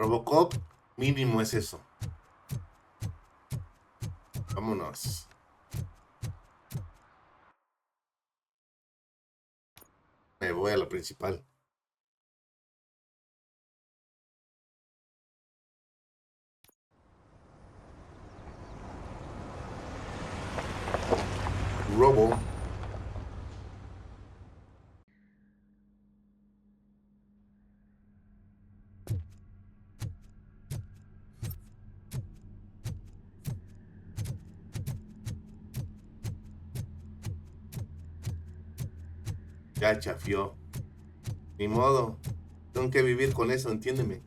Robocop, mínimo es eso. Vámonos. Me voy a la principal. Robo. Ya chafió. Ni modo. Tengo que vivir con eso, entiéndeme.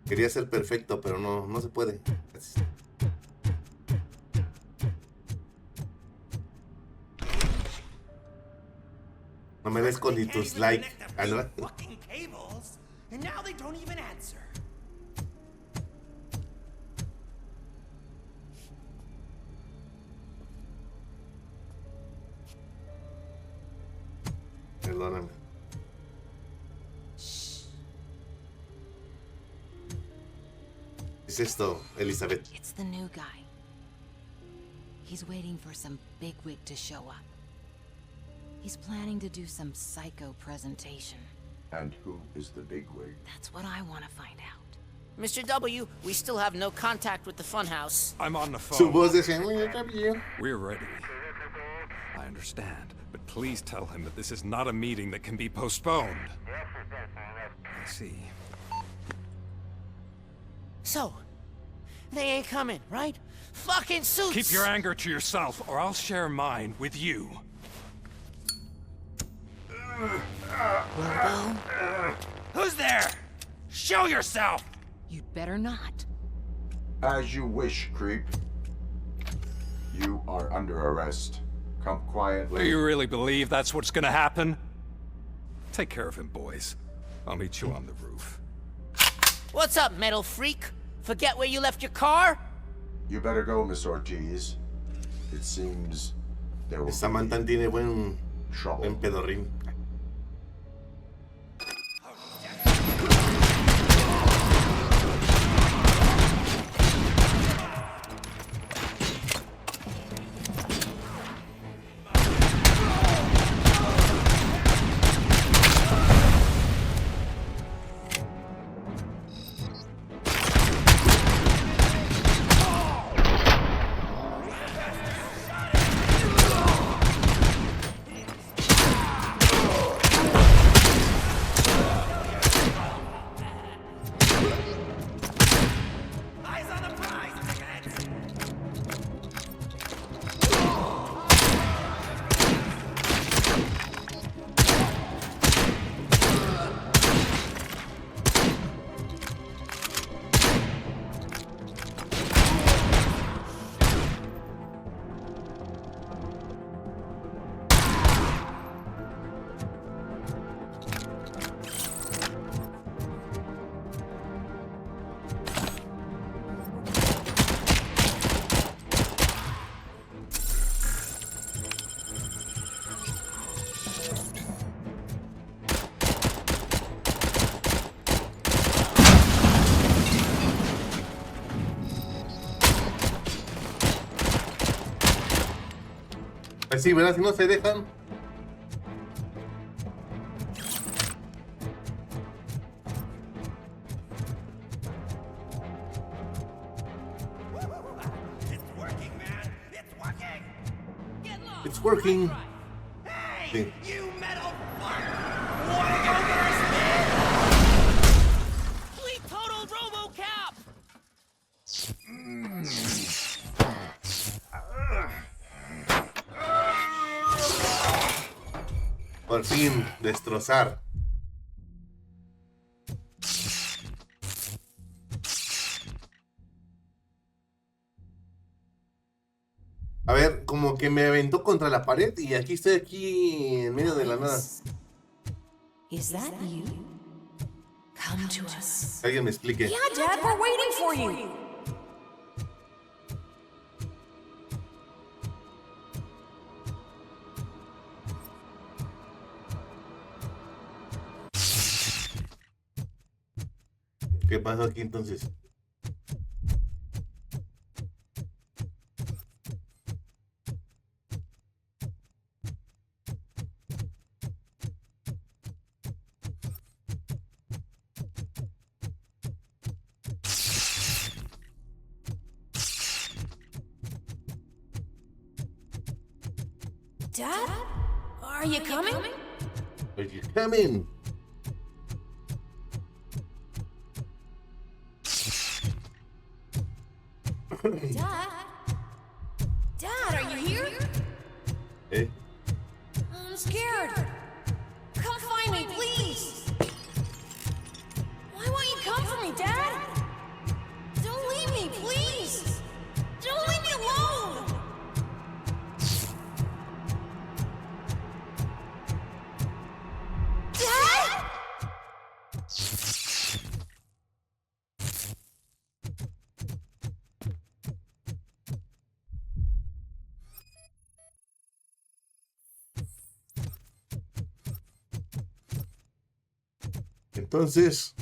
Quería ser perfecto, pero no se puede. No me des con ni tus likes. Perdóname. ¿Qué es esto, Elizabeth? It's the new guy. He's waiting for some bigwig to show up. He's planning to do some psycho presentation. And who is the bigwig? That's what I want to find out. Mr. W, we still have no contact with the funhouse. I'm on the phone. Su voz decía, "Mr. W." We're ready. I understand, but please tell him that this is not a meeting that can be postponed. I see. So, they ain't coming, right? Fucking suits! Keep your anger to yourself, or I'll share mine with you. Robo? Who's there? Show yourself! You'd better not. As you wish, creep. You are under arrest. Come Do quietly. you really believe that's what's gonna happen? Take care of him, boys. I'll meet you on the roof. What's up, metal freak? Forget where you left your car? You better go, Miss Ortiz. It seems there will Samantha be tiene buen trouble. pedorrín. Pues sí, ¿verdad? Si no se dejan. It's working. Sí. You metal fuck! Wanna go verse me? Fleet total Robocop! Por fin, destrozar. A ver, como que me aventó contra la pared y aquí estoy aquí en medio de la nada. Is that you? Come to us. Que alguien me explique. Yeah, Dad, we're waiting for you. ¿Qué pasó aquí entonces? Dad? Are you coming? Are you coming? Dad? Dad, are you here? ¿Eh? I'm scared. Come find me, please. Why won't you come for me, Dad? Don't leave me, please. Don't leave me alone. Dad? Entonces,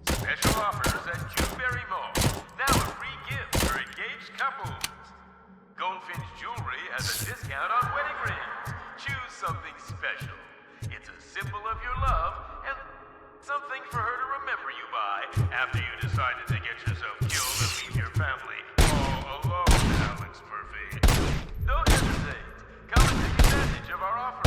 Special offers at Jewberry Mall. Now a free gift for engaged couples. Goldfinch Jewelry has a discount on wedding rings. Choose something special. It's a symbol of your love and something for her to remember you by after you decided to get yourself killed and leave your family all alone, Alex Murphy. Don't hesitate. Come and take advantage of our offer.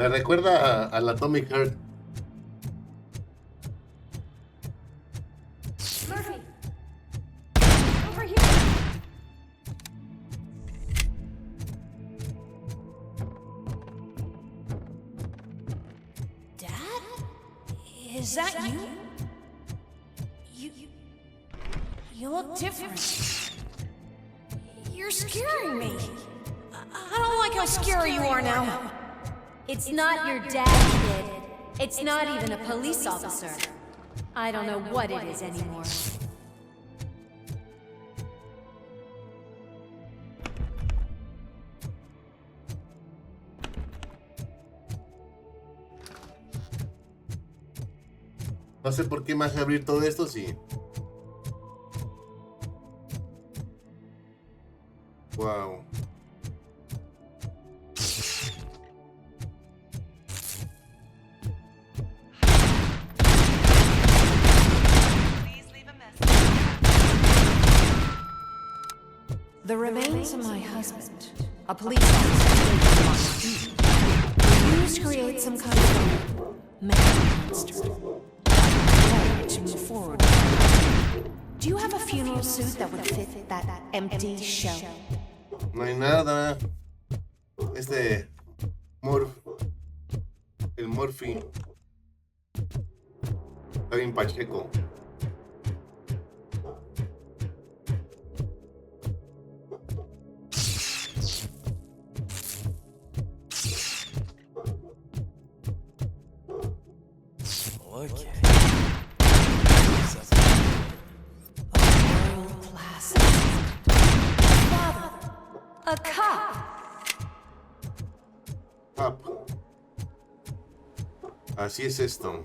me recuerda al Atomic Heart. Murphy. Over here. Dad? Is that you? You look different. You're scaring me. I don't like how scary you are now. It's not your dad, kid. It's not even a police officer. I don't know what it is anymore. No sé por qué más abrir todo esto, sí. Wow. The remains of my husband, a police officer, were used to create some kind of man monster. To move forward. Do you have a funeral suit that would fit that empty shell? No hay nada. El Murphy. Está bien pacheco. Okay. A cop! Up. Así es esto.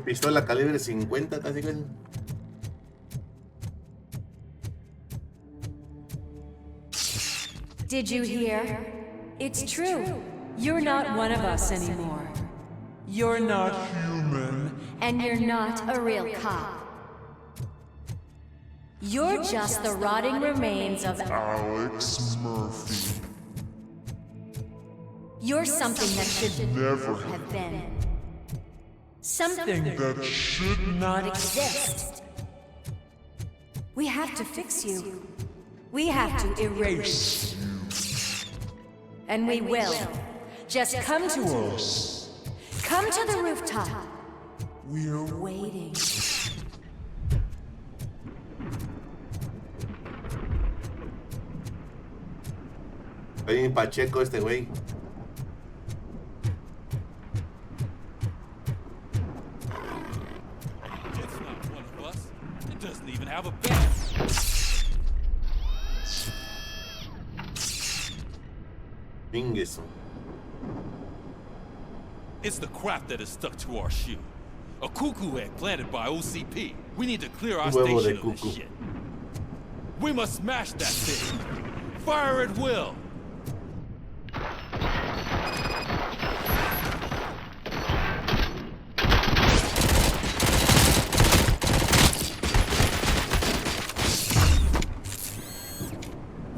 Pistola calibre 50 casi casi. Did you hear? It's true. You're not one of us anymore. You're not human. And you're not a real cop. You're just the rotting remains of Alex Murphy. You're something that should Never have been. Something that should not exist. We have to fix you. We have to erase you. And we will. Just come to us. Come to the rooftop. We're Waiting. Está bien pacheco este güey. It's not one of us. It doesn't even have a bed. Pingueso. It's the crap that is stuck to our shoe. A cuckoo egg planted by OCP. We need to clear our Huevo de station of this cuckoo. shit. We must smash that thing. Fire at will.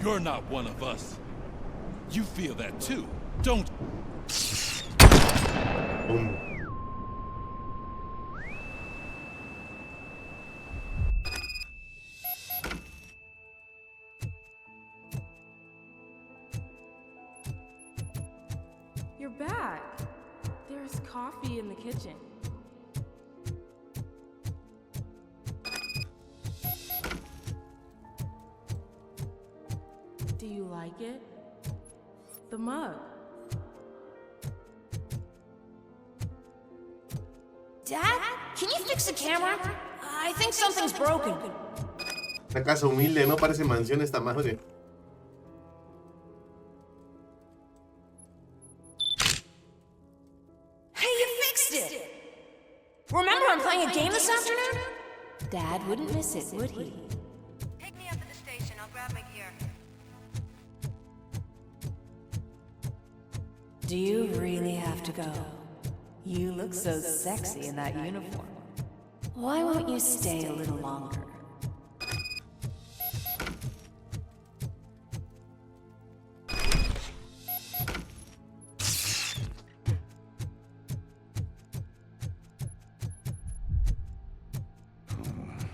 You're not one of us. You feel that too, don't you? Boom. You're back. There's coffee in the kitchen. Do you like it? The mug. Dad, can you fix the camera? I think something's broken. Una casa humilde, no parece mansión esta madre. Hey, you fixed it! Remember I'm playing a game this afternoon? Dad wouldn't miss it, would he? Take me up to the station. I'll grab my gear. Do you really have to go? You look so sexy in that uniform. Why won't you stay a little longer?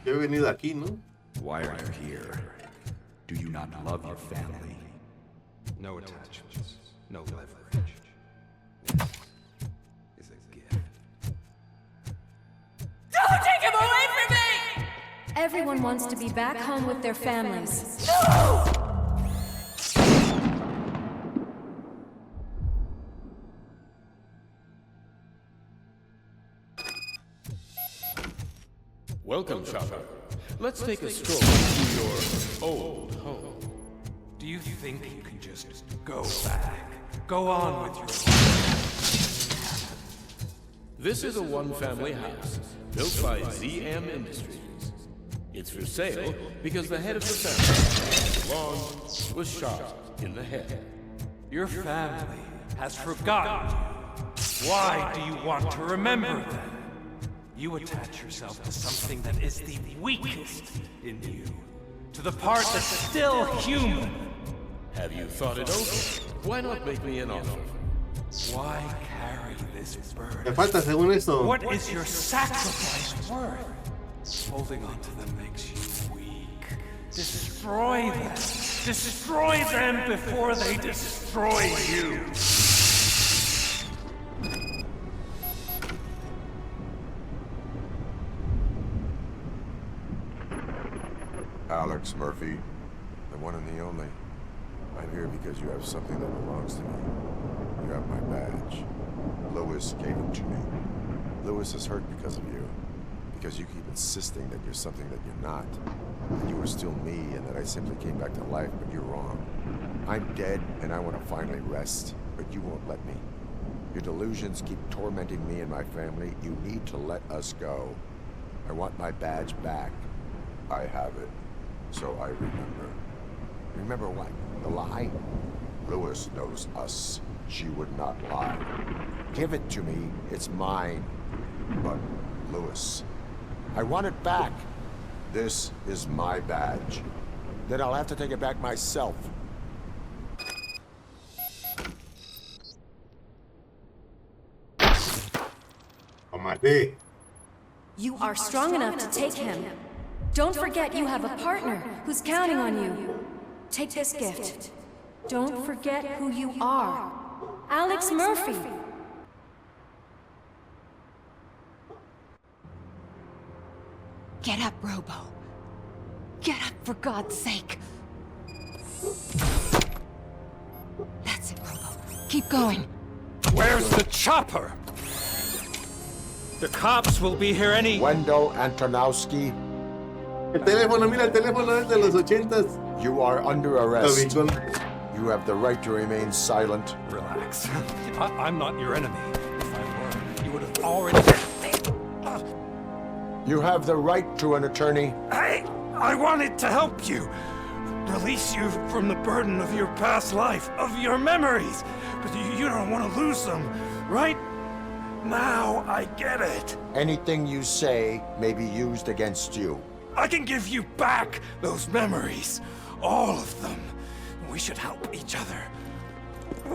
Yo he venido aquí, ¿no? Why are you here? Do you not love your family? No attachments, no leverage. This is a gift. Don't take him away from me! Everyone wants to be back home with their families. Welcome, shopper. Let's take a stroll through your old home. Do you think you can just go back? Go on with your life? This is a one-family house built by ZM Industries. It's for sale because the head of the family, Long, was shot in the head. Your family has forgotten you. Why do you want to remember them? You attach yourself to something that is the weakest in you, to the part that's still human. Have you thought it over? Why not make me an offer? Why carry this Me burden? falta, según esto. What is your sacrifice worth? Holding on to them makes you weak. Destroy them. Destroy them before they destroy you. Alex Murphy, the one and the only. I'm here because you have something that belongs to me. You have my badge. Lewis gave it to me. Lewis is hurt because of you. Because you keep insisting that you're something that you're not. That you are still me and that I simply came back to life, but you're wrong. I'm dead and I want to finally rest, but you won't let me. Your delusions keep tormenting me and my family. You need to let us go. I want my badge back. I have it. So I remember. Remember what? The lie? Lewis knows us. She would not lie. Give it to me. It's mine. But, Lewis, I want it back. This is my badge. Then I'll have to take it back myself. Tomate. You are strong enough to take him. Don't forget you have a partner who's counting on you. Take this gift. Don't forget who you are. Alex Murphy. Get up, Robo. Get up, for God's sake. That's it, Robo. Keep going. Where's the chopper? The cops will be here any... Wendell Antonowski, El teléfono, mira, el teléfono es de los 80s. you are under arrest. Tabicón. You have the right to remain silent. Relax. I'm not your enemy. If I were, you would have already... You have the right to an attorney. I wanted to help you. Release you from the burden of your past life, of your memories. But you don't want to lose them, right? Now I get it. Anything you say may be used against you. I can give you back those memories. All of them. We should help each other.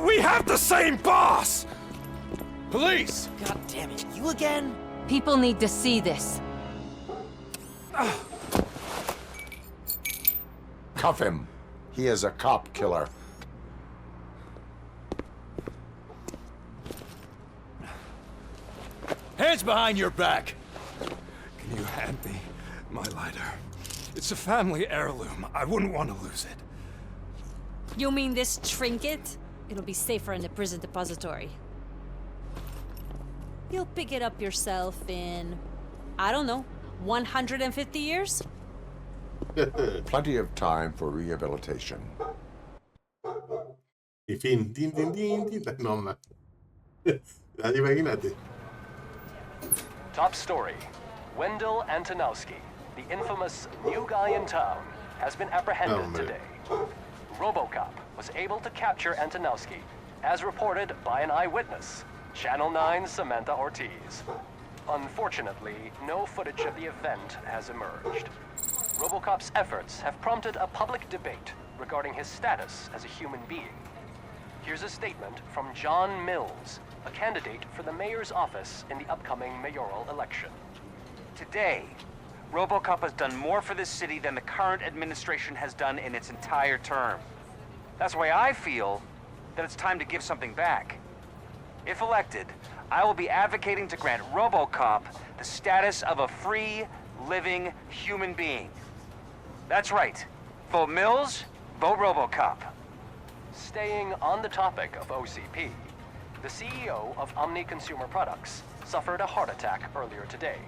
We have the same boss! Police! God damn it, you again? People need to see this. Cuff him. He is a cop killer. Hands behind your back! Can you hand me my lighter? It's a family heirloom. I wouldn't want to lose it. You mean this trinket? It'll be safer in the prison depository. You'll pick it up yourself in, I don't know, 150 years? Plenty of time for rehabilitation. Y fin. Tin, tin, tin, tin. No, man. Imagínate. Top story. Wendell Antonowski, the infamous new guy in town, has been apprehended today. Robocop was able to capture Antonowski, as reported by an eyewitness, Channel 9's Samantha Ortiz. Unfortunately, no footage of the event has emerged. Robocop's efforts have prompted a public debate regarding his status as a human being. Here's a statement from John Mills, a candidate for the mayor's office in the upcoming mayoral election. Today, Robocop has done more for this city than the current administration has done in its entire term. That's why I feel that it's time to give something back. If elected, I will be advocating to grant Robocop the status of a free, living human being. That's right. Vote Mills, vote Robocop. Staying on the topic of OCP, the CEO of Omni Consumer Products suffered a heart attack earlier today.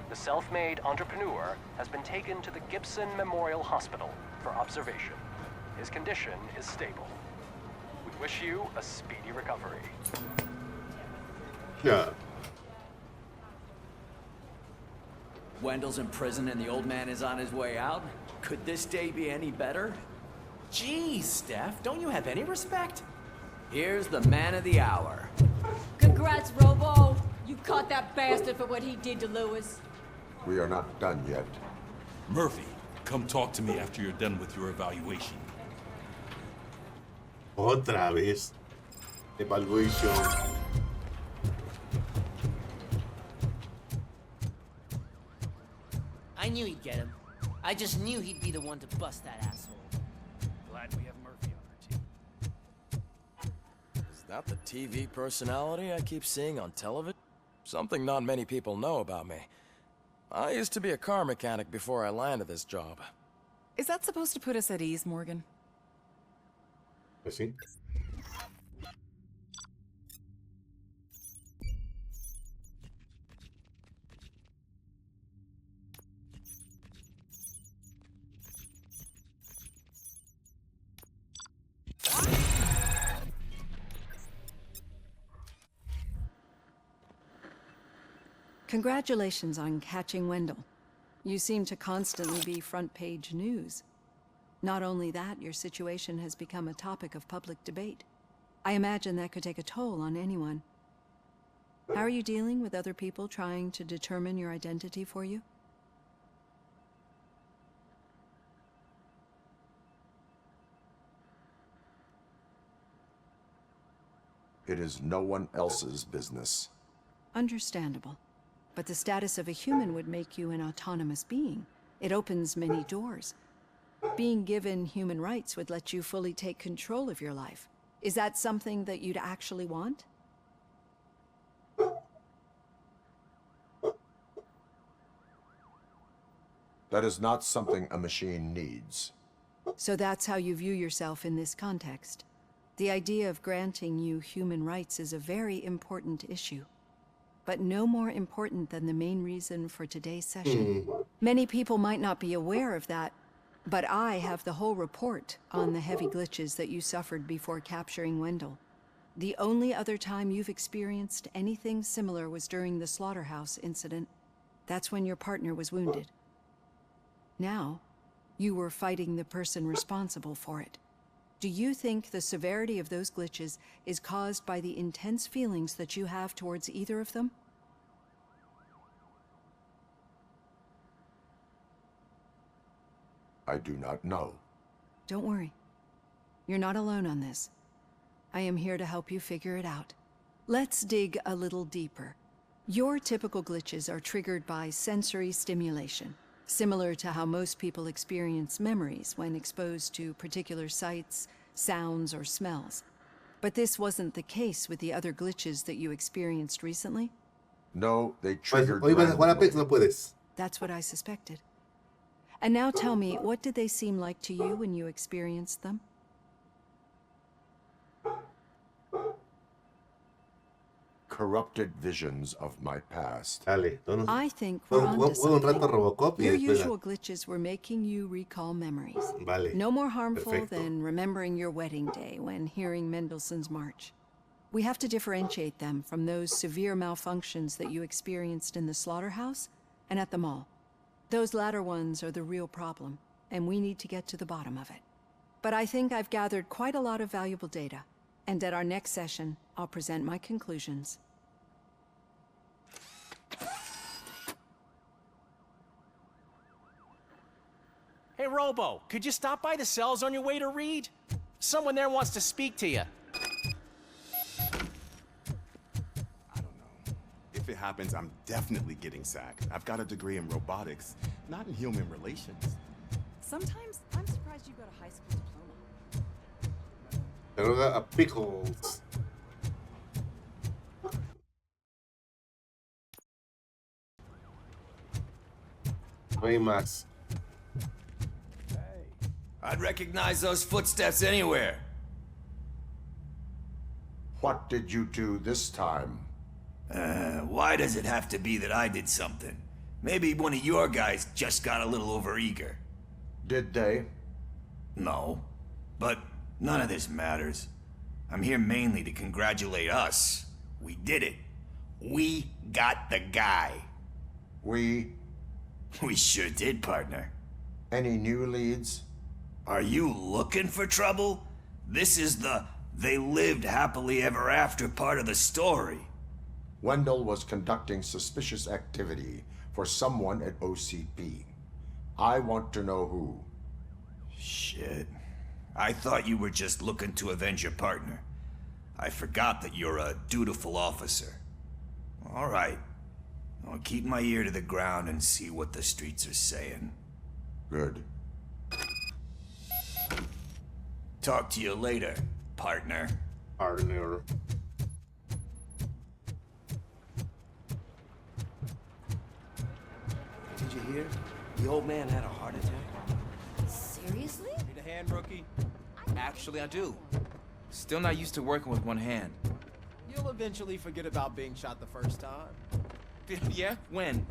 The self-made entrepreneur has been taken to the Gibson Memorial Hospital for observation. His condition is stable. We wish you a speedy recovery. Yeah. Wendell's in prison and the old man is on his way out? Could this day be any better? Geez, Steph, don't you have any respect? Here's the man of the hour. Congrats, Robo! You caught that bastard for what he did to Lewis. We are not done yet. Murphy, come talk to me after you're done with your evaluation. Otra vez. Evaluation. I knew he'd get him. I just knew he'd be the one to bust that asshole. Glad we have Murphy on our team. Is that the TV personality I keep seeing on television? Something not many people know about me. I used to be a car mechanic before I landed this job. Is that supposed to put us at ease, Morgan? Pues sí. Congratulations on catching Wendell. You seem to constantly be front-page news. Not only that, your situation has become a topic of public debate. I imagine that could take a toll on anyone. How are you dealing with other people trying to determine your identity for you? It is no one else's business. Understandable. But the status of a human would make you an autonomous being. It opens many doors. Being given human rights would let you fully take control of your life. Is that something that you'd actually want? That is not something a machine needs. So that's how you view yourself in this context. The idea of granting you human rights is a very important issue, but no more important than the main reason for today's session. Many people might not be aware of that, but I have the whole report on the heavy glitches that you suffered before capturing Wendell. The only other time you've experienced anything similar was during the slaughterhouse incident. That's when your partner was wounded. Now, you were fighting the person responsible for it. Do you think the severity of those glitches is caused by the intense feelings that you have towards either of them? I do not know. Don't worry. You're not alone on this. I am here to help you figure it out. Let's dig a little deeper. Your typical glitches are triggered by sensory stimulation, similar to how most people experience memories when exposed to particular sights, sounds, or smells. But this wasn't the case with the other glitches that you experienced recently? No, they triggered Hoy vas a jugar a Apex, no puedes. That's what I suspected. And now tell me, what did they seem like to you when you experienced them? Corrupted visions of my past. I think we're onto something. Robocop y Your después usual glitches were making you recall memories. Vale. No more harmful Perfecto. than remembering your wedding day when hearing Mendelssohn's March. We have to differentiate them from those severe malfunctions that you experienced in the slaughterhouse and at the mall. Those latter ones are the real problem, and we need to get to the bottom of it. But I think I've gathered quite a lot of valuable data, and at our next session, I'll present my conclusions. Hey, Robo, could you stop by the cells on your way to Reed? Someone there wants to speak to you. If it happens, I'm definitely getting sacked. I've got a degree in robotics, not in human relations. Sometimes I'm surprised you got a high school diploma. Droga a pickles. No hay más. I'd recognize those footsteps anywhere. What did you do this time? Why does it have to be that I did something? Maybe one of your guys just got a little overeager. Did they? No. But none of this matters. I'm here mainly to congratulate us. We did it. We got the guy. We sure did, partner. Any new leads? Are you looking for trouble? This is the they lived happily ever after part of the story. Wendell was conducting suspicious activity for someone at OCP. I want to know who. Shit. I thought you were just looking to avenge your partner. I forgot that you're a dutiful officer. All right. I'll keep my ear to the ground and see what the streets are saying. Good. Talk to you later, partner. Partner. Did you hear? The old man had a heart attack. Seriously? Need a hand, rookie? Actually, I do. Still not used to working with one hand. You'll eventually forget about being shot the first time. Yeah? When?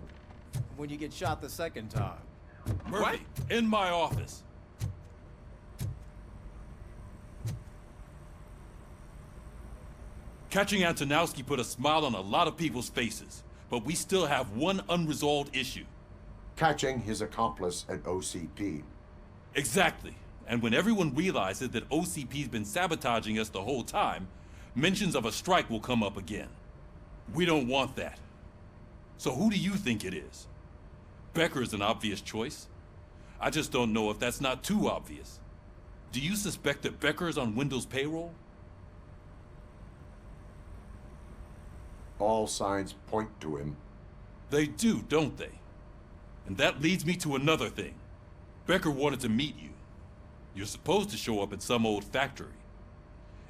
When you get shot the second time. Murphy, in my office. Catching Antonowski put a smile on a lot of people's faces, but we still have one unresolved issue. Catching his accomplice at OCP. Exactly. And when everyone realizes that OCP's been sabotaging us the whole time, mentions of a strike will come up again. We don't want that. So who do you think it is? Becker is an obvious choice. I just don't know if that's not too obvious. Do you suspect that Becker is on Wendell's payroll? All signs point to him. They do, don't they? And that leads me to another thing. Becker wanted to meet you. You're supposed to show up at some old factory.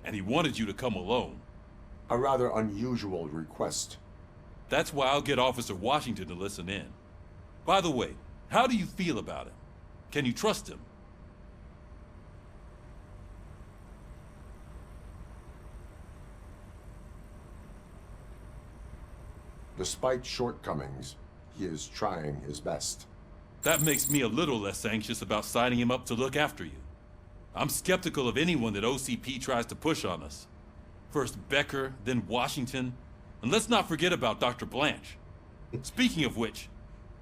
And he wanted you to come alone. A rather unusual request. That's why I'll get Officer Washington to listen in. By the way, how do you feel about him? Can you trust him? Despite shortcomings, he is trying his best. That makes me a little less anxious about signing him up to look after you. I'm skeptical of anyone that OCP tries to push on us. First Becker, then Washington, and let's not forget about Dr. Blanche. Speaking of which,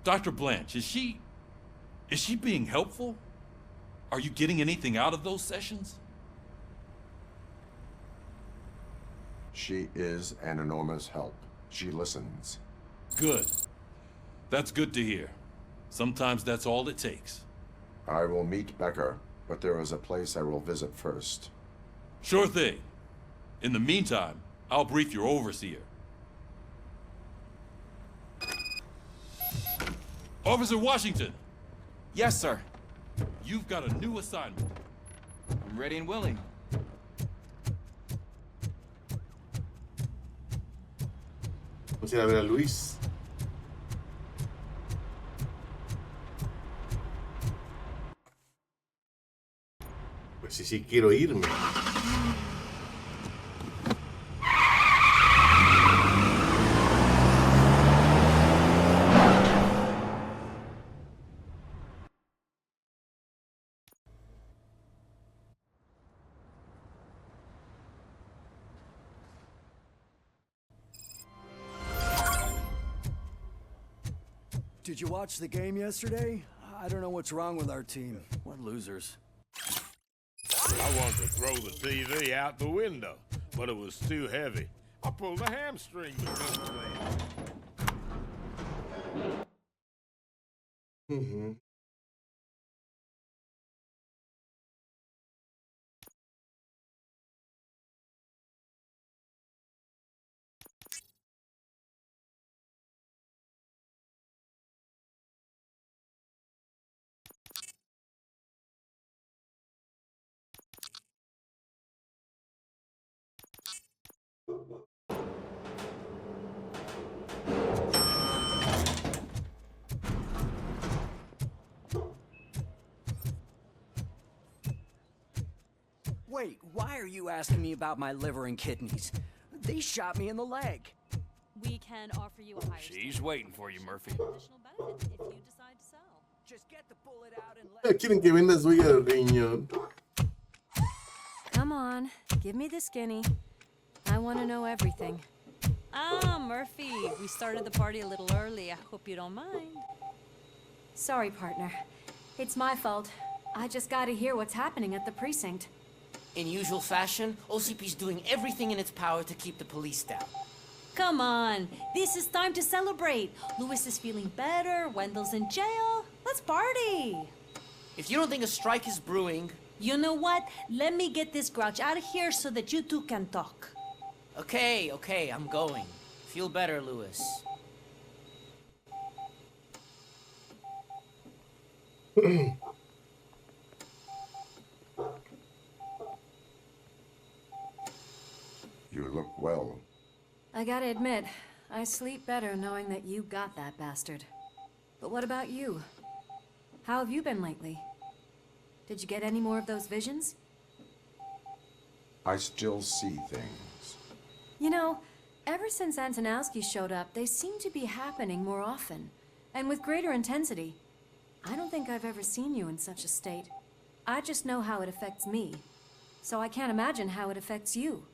Dr. Blanche, is she being helpful? Are you getting anything out of those sessions? She is an enormous help. She listens. Good. That's good to hear. Sometimes that's all it takes. I will meet Becker, but there is a place I will visit first. Sure thing. In the meantime, I'll brief your overseer. Officer Washington! Yes, sir. You've got a new assignment. I'm ready and willing. Vamos a ir a ver a Luis. Pues sí quiero irme. Did you watch the game yesterday? I don't know what's wrong with our team. What losers. I wanted to throw the TV out the window, but it was too heavy. I pulled a hamstring because of that. Mm-hmm. Wait, why are you asking me about my liver and kidneys? They shot me in the leg. We can offer you a higher She's waiting for you, Murphy. additional benefit if you decide to sell. Just get the bullet out and let... Quieren que venda su hígado, riñón. Come on, give me the skinny. I want to know everything. Ah, Murphy, we started the party a little early. I hope you don't mind. Sorry, partner. It's my fault. I just gotta hear what's happening at the precinct. In usual fashion, OCP's doing everything in its power to keep the police down. Come on, this is time to celebrate. Louis is feeling better, Wendell's in jail. Let's party. If you don't think a strike is brewing... You know what? Let me get this grouch out of here so that you two can talk. Okay, I'm going. Feel better, Louis. You look well. I gotta admit, I sleep better knowing that you got that bastard. But what about you? How have you been lately? Did you get any more of those visions? I still see things. You know, ever since Antonowski showed up, they seem to be happening more often, and with greater intensity. I don't think I've ever seen you in such a state. I just know how it affects me, so I can't imagine how it affects you.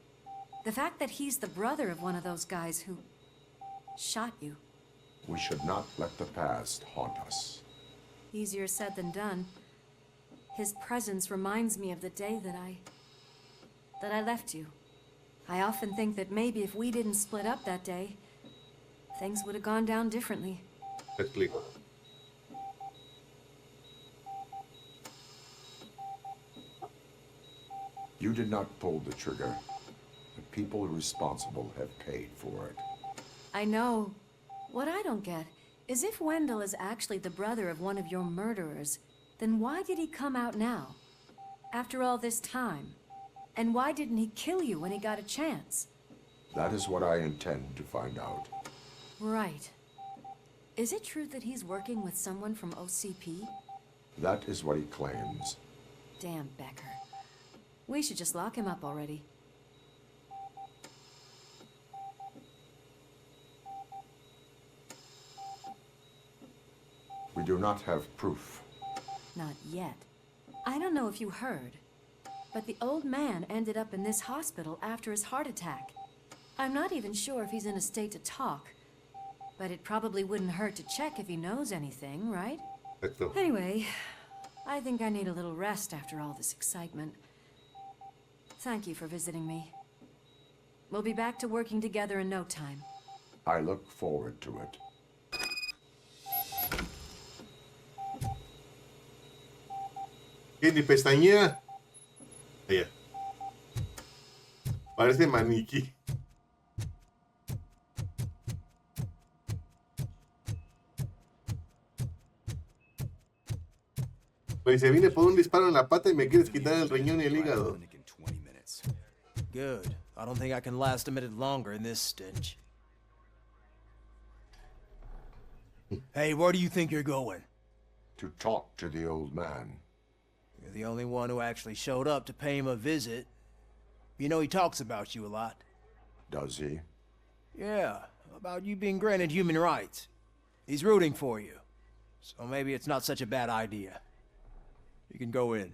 The fact that he's the brother of one of those guys who shot you. We should not let the past haunt us. Easier said than done. His presence reminds me of the day that I left you. I often think that maybe if we didn't split up that day, things would have gone down differently. Exactly. You did not pull the trigger. The people responsible have paid for it. I know. What I don't get is if Wendell is actually the brother of one of your murderers, then why did he come out now? After all this time? And why didn't he kill you when he got a chance? That is what I intend to find out. Right. Is it true that he's working with someone from OCP? That is what he claims. Damn Becker. We should just lock him up already. We do not have proof. Not yet. I don't know if you heard, but the old man ended up in this hospital after his heart attack. I'm not even sure if he's in a state to talk, but it probably wouldn't hurt to check if he knows anything, right? Anyway, I think I need a little rest after all this excitement. Thank you for visiting me. We'll be back to working together in no time. I look forward to it. ¿Qué ni pestañea? Allá. Parece maniquí. Pues se viene por un disparo en la pata y me quieres quitar el riñón y el hígado. Good. I don't think I can last a minute longer in this stench. Hey, where do you think you're going? To talk to the old man. You're the only one who actually showed up to pay him a visit. You know he talks about you a lot. Does he? Yeah, about you being granted human rights. He's rooting for you. So maybe it's not such a bad idea. You can go in.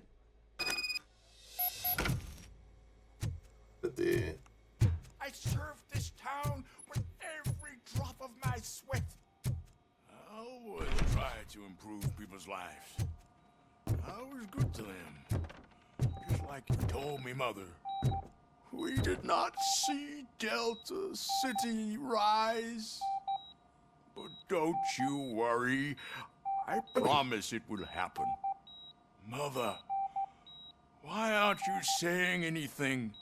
I served this town with every drop of my sweat. I always try to improve people's lives. I was good to them. Just like you told me, Mother. We did not see Delta City rise. But don't you worry. I promise it will happen. Mother, why aren't you saying anything?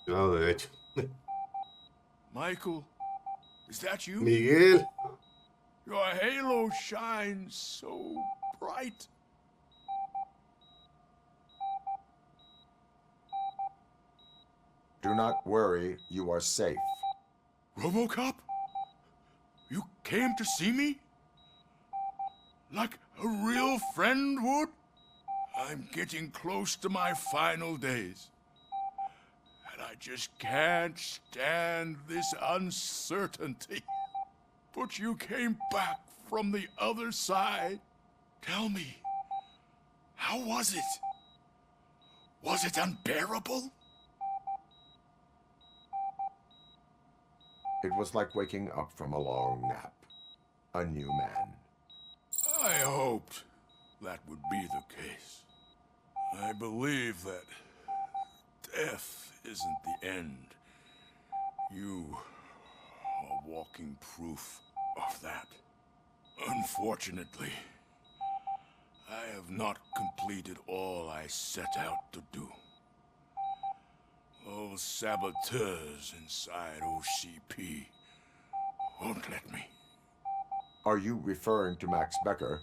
Lado derecho. Michael, is that you? Miguel. Your halo shines so bright. Do not worry, you are safe. Robocop? You came to see me? Like a real friend would? I'm getting close to my final days. And I just can't stand this uncertainty. But you came back from the other side. Tell me, how was it? Was it unbearable? It was like waking up from a long nap. A new man. I hoped that would be the case. I believe that death isn't the end. You are walking proof of that. Unfortunately, I have not completed all I set out to do. Those saboteurs inside OCP won't let me. Are you referring to Max Becker?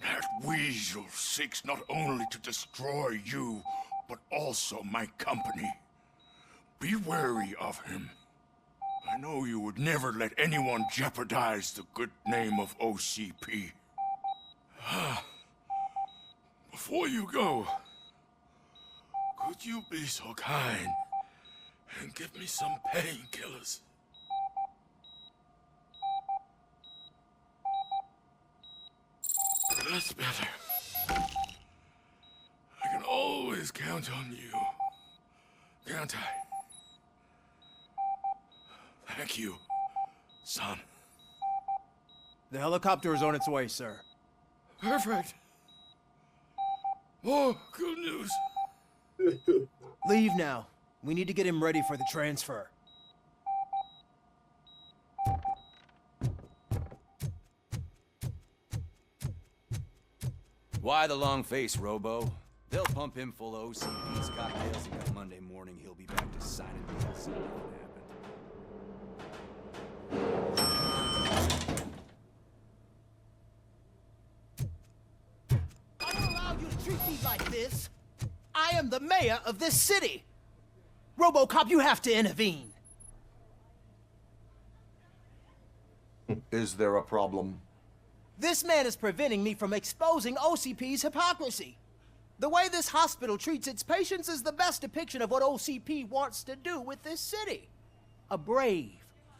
That weasel seeks not only to destroy you, but also my company. Be wary of him. I know you would never let anyone jeopardize the good name of OCP. Before you go, could you be so kind and give me some painkillers? That's better. I can always count on you, can't I? Thank you, son. The helicopter is on its way, sir. Perfect. More good news. Leave now. We need to get him ready for the transfer. Why the long face, Robo? They'll pump him full of OCP's cocktails, and by Monday morning he'll be back to signing deals. Something happened. I don't allow you to treat me like this. I am the mayor of this city. Robocop, you have to intervene. Is there a problem? This man is preventing me from exposing OCP's hypocrisy. The way this hospital treats its patients is the best depiction of what OCP wants to do with this city. A brave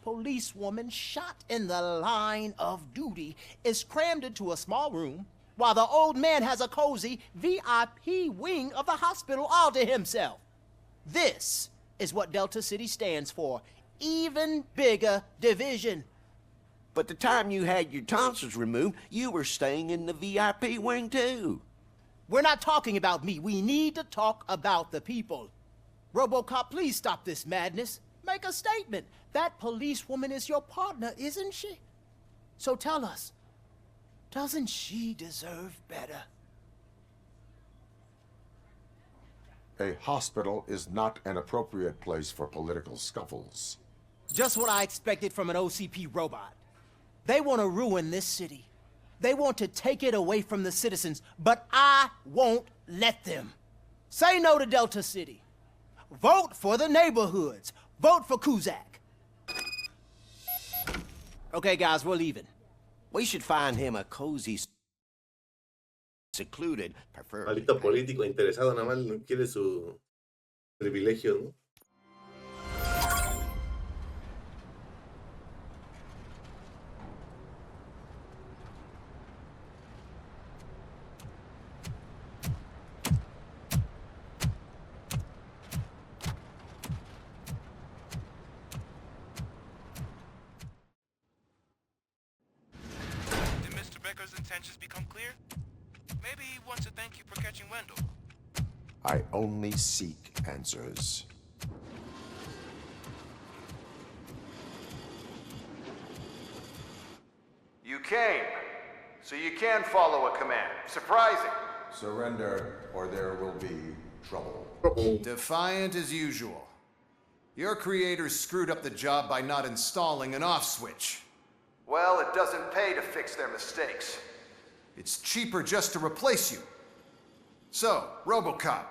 policewoman shot in the line of duty is crammed into a small room while the old man has a cozy VIP wing of the hospital all to himself. This is what Delta City stands for. Even bigger division. But the time you had your tonsils removed, you were staying in the VIP wing too. We're not talking about me. We need to talk about the people. Robocop, please stop this madness. Make a statement. That policewoman is your partner, isn't she? So tell us, doesn't she deserve better? A hospital is not an appropriate place for political scuffles. Just what I expected from an OCP robot. They want to ruin this city. They want to take it away from the citizens, but I won't let them. Say no to Delta City. Vote for the neighborhoods. Vote for Kuzak. Okay, guys, we're leaving. We should find him a cozy, secluded, preferably. Maldito político interesado, nada más no quiere su privilegio, ¿no? Intentions become clear? Maybe he wants to thank you for catching Wendell. I only seek answers. You came, so you can follow a command. Surprising. Surrender, or there will be trouble. Defiant as usual. Your creators screwed up the job by not installing an off switch. Well, it doesn't pay to fix their mistakes. It's cheaper just to replace you. So, Robocop,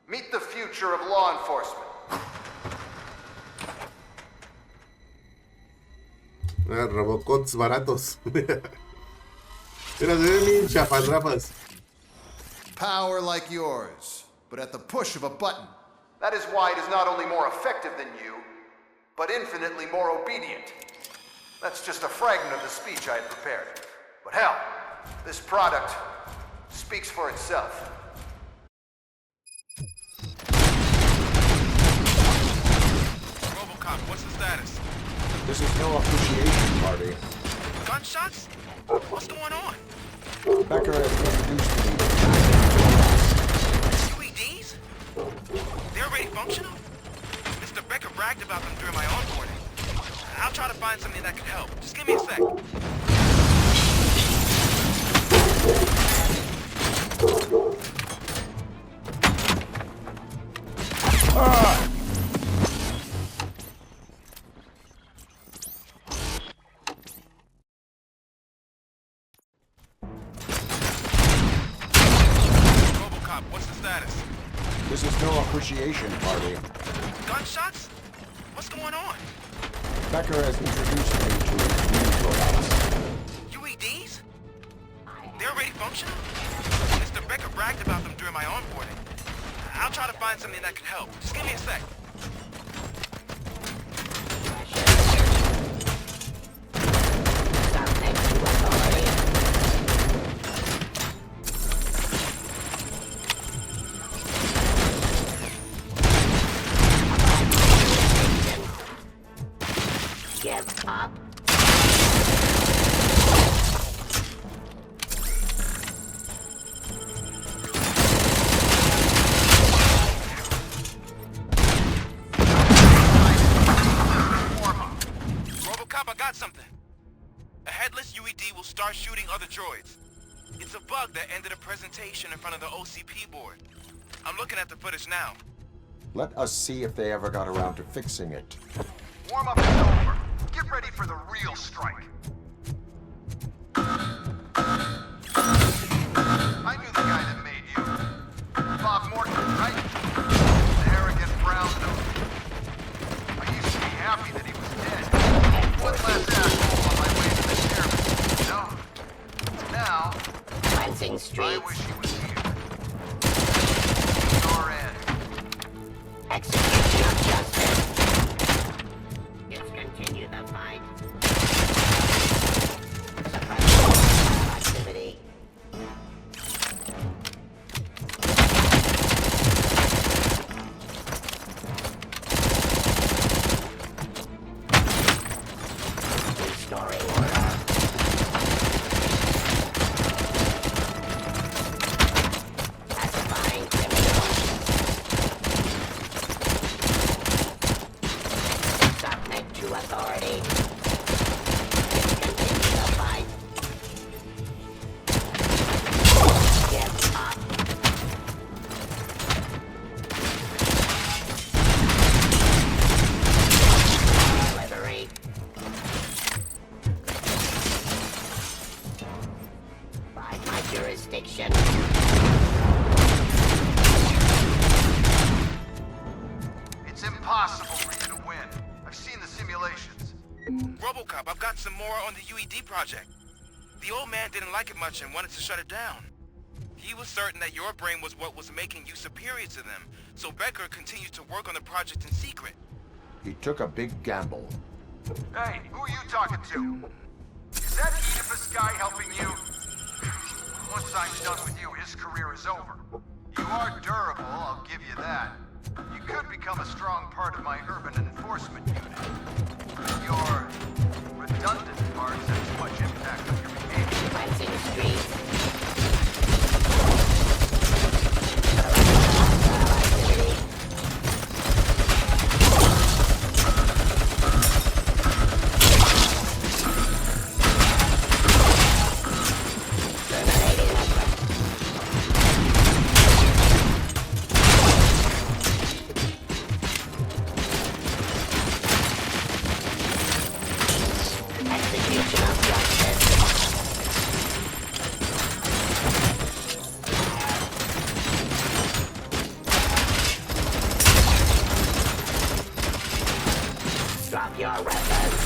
meet the future of law enforcement. Robocops baratos. Mira, se ven bien chapadrapas. Power like yours, but at the push of a button. That is why it is not only more effective than you, but infinitely more obedient. That's just a fragment of the speech I had prepared. But hell, this product speaks for itself. Robocop, what's the status? This is no appreciation party. Gunshots? What's going on? Becker has introduced me. UEDs? They're already functional? Mr. Becker bragged about them during my onboarding. I'll try to find something that could help. Just give me a sec. Robocop, what's the status? This is no appreciation party. Gunshots? What's going on? Becker has introduced me to new robots. UEDs? They're already functional? Mr. Becker bragged about them during my onboarding. I'll try to find something that could help. Just give me a sec. Give up. Robocop, I got something. A headless UED will start shooting other droids. It's a bug that ended a presentation in front of the OCP board. I'm looking at the footage now. Let us see if they ever got around to fixing it. Warm up is over. Get ready for the real strike. I knew the guy that made you. Bob Morton, right? The arrogant brown nose. I used to be happy that he was dead. One last asshole on my way to the chairman. No. Now, Cleansing streets. I wish he was here. Your end. Execution of justice. Let's continue the fight. Suppress activity. Restoring order. Pacifying criminals. Submit to authority. Continue the fight. Give up. Delivery. By my jurisdiction. It's impossible for you to win. I've seen the simulations. Robocop, I've got some more on the UED project. The old man didn't like it much and wanted to shut it down. He was certain that your brain was what was making you superior to them, so Becker continued to work on the project in secret. He took a big gamble. Hey, who are you talking to? Is that Oedipus guy helping you? Once I'm done with you, his career is over. You are durable, I'll give you that. You could become a strong part of my urban enforcement unit. Your redundant parts have too much impact on your behavior. Cleansing streets. Execution of justice. Drop your weapons.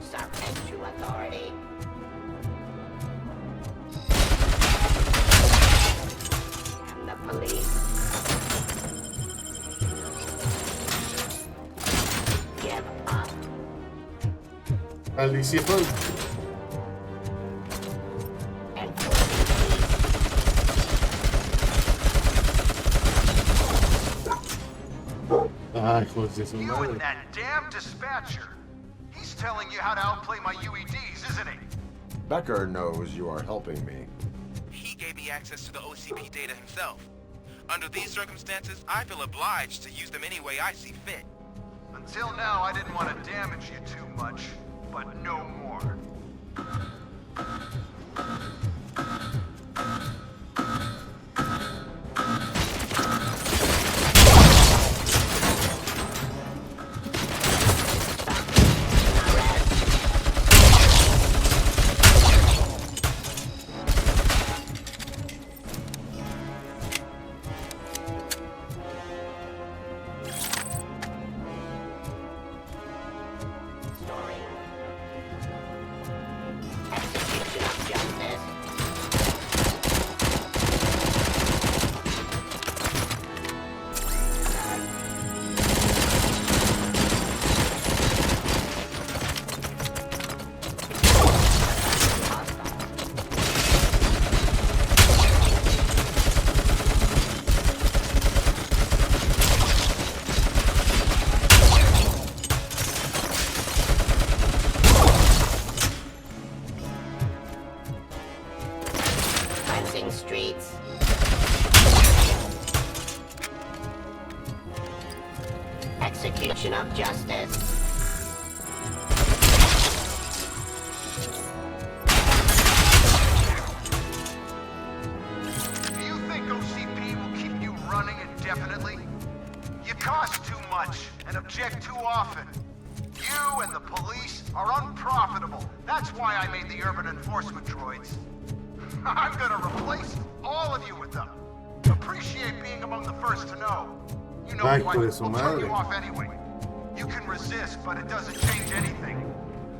Submit to authority. And the police. Give up. Alicia Punk. Ay, hijos de su You madre. and that damn dispatcher. He's telling you how to outplay my UEDs, isn't he? Becker knows you are helping me. He gave me access to the OCP data himself. Under these circumstances, I feel obliged to use them any way I see fit. Until now, I didn't want to damage you too much, but no more. Retribution of justice. Do you think OCP will keep you running indefinitely? You cost too much and object too often. You and the police are unprofitable. That's why I made the urban enforcement droids. I'm gonna replace all of you with them. Appreciate being among the first to know. You know Ay, what? por We'll su turn you madre. off anyway. You can resist, but it doesn't change anything.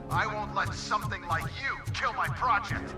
I won't let something like you kill my project.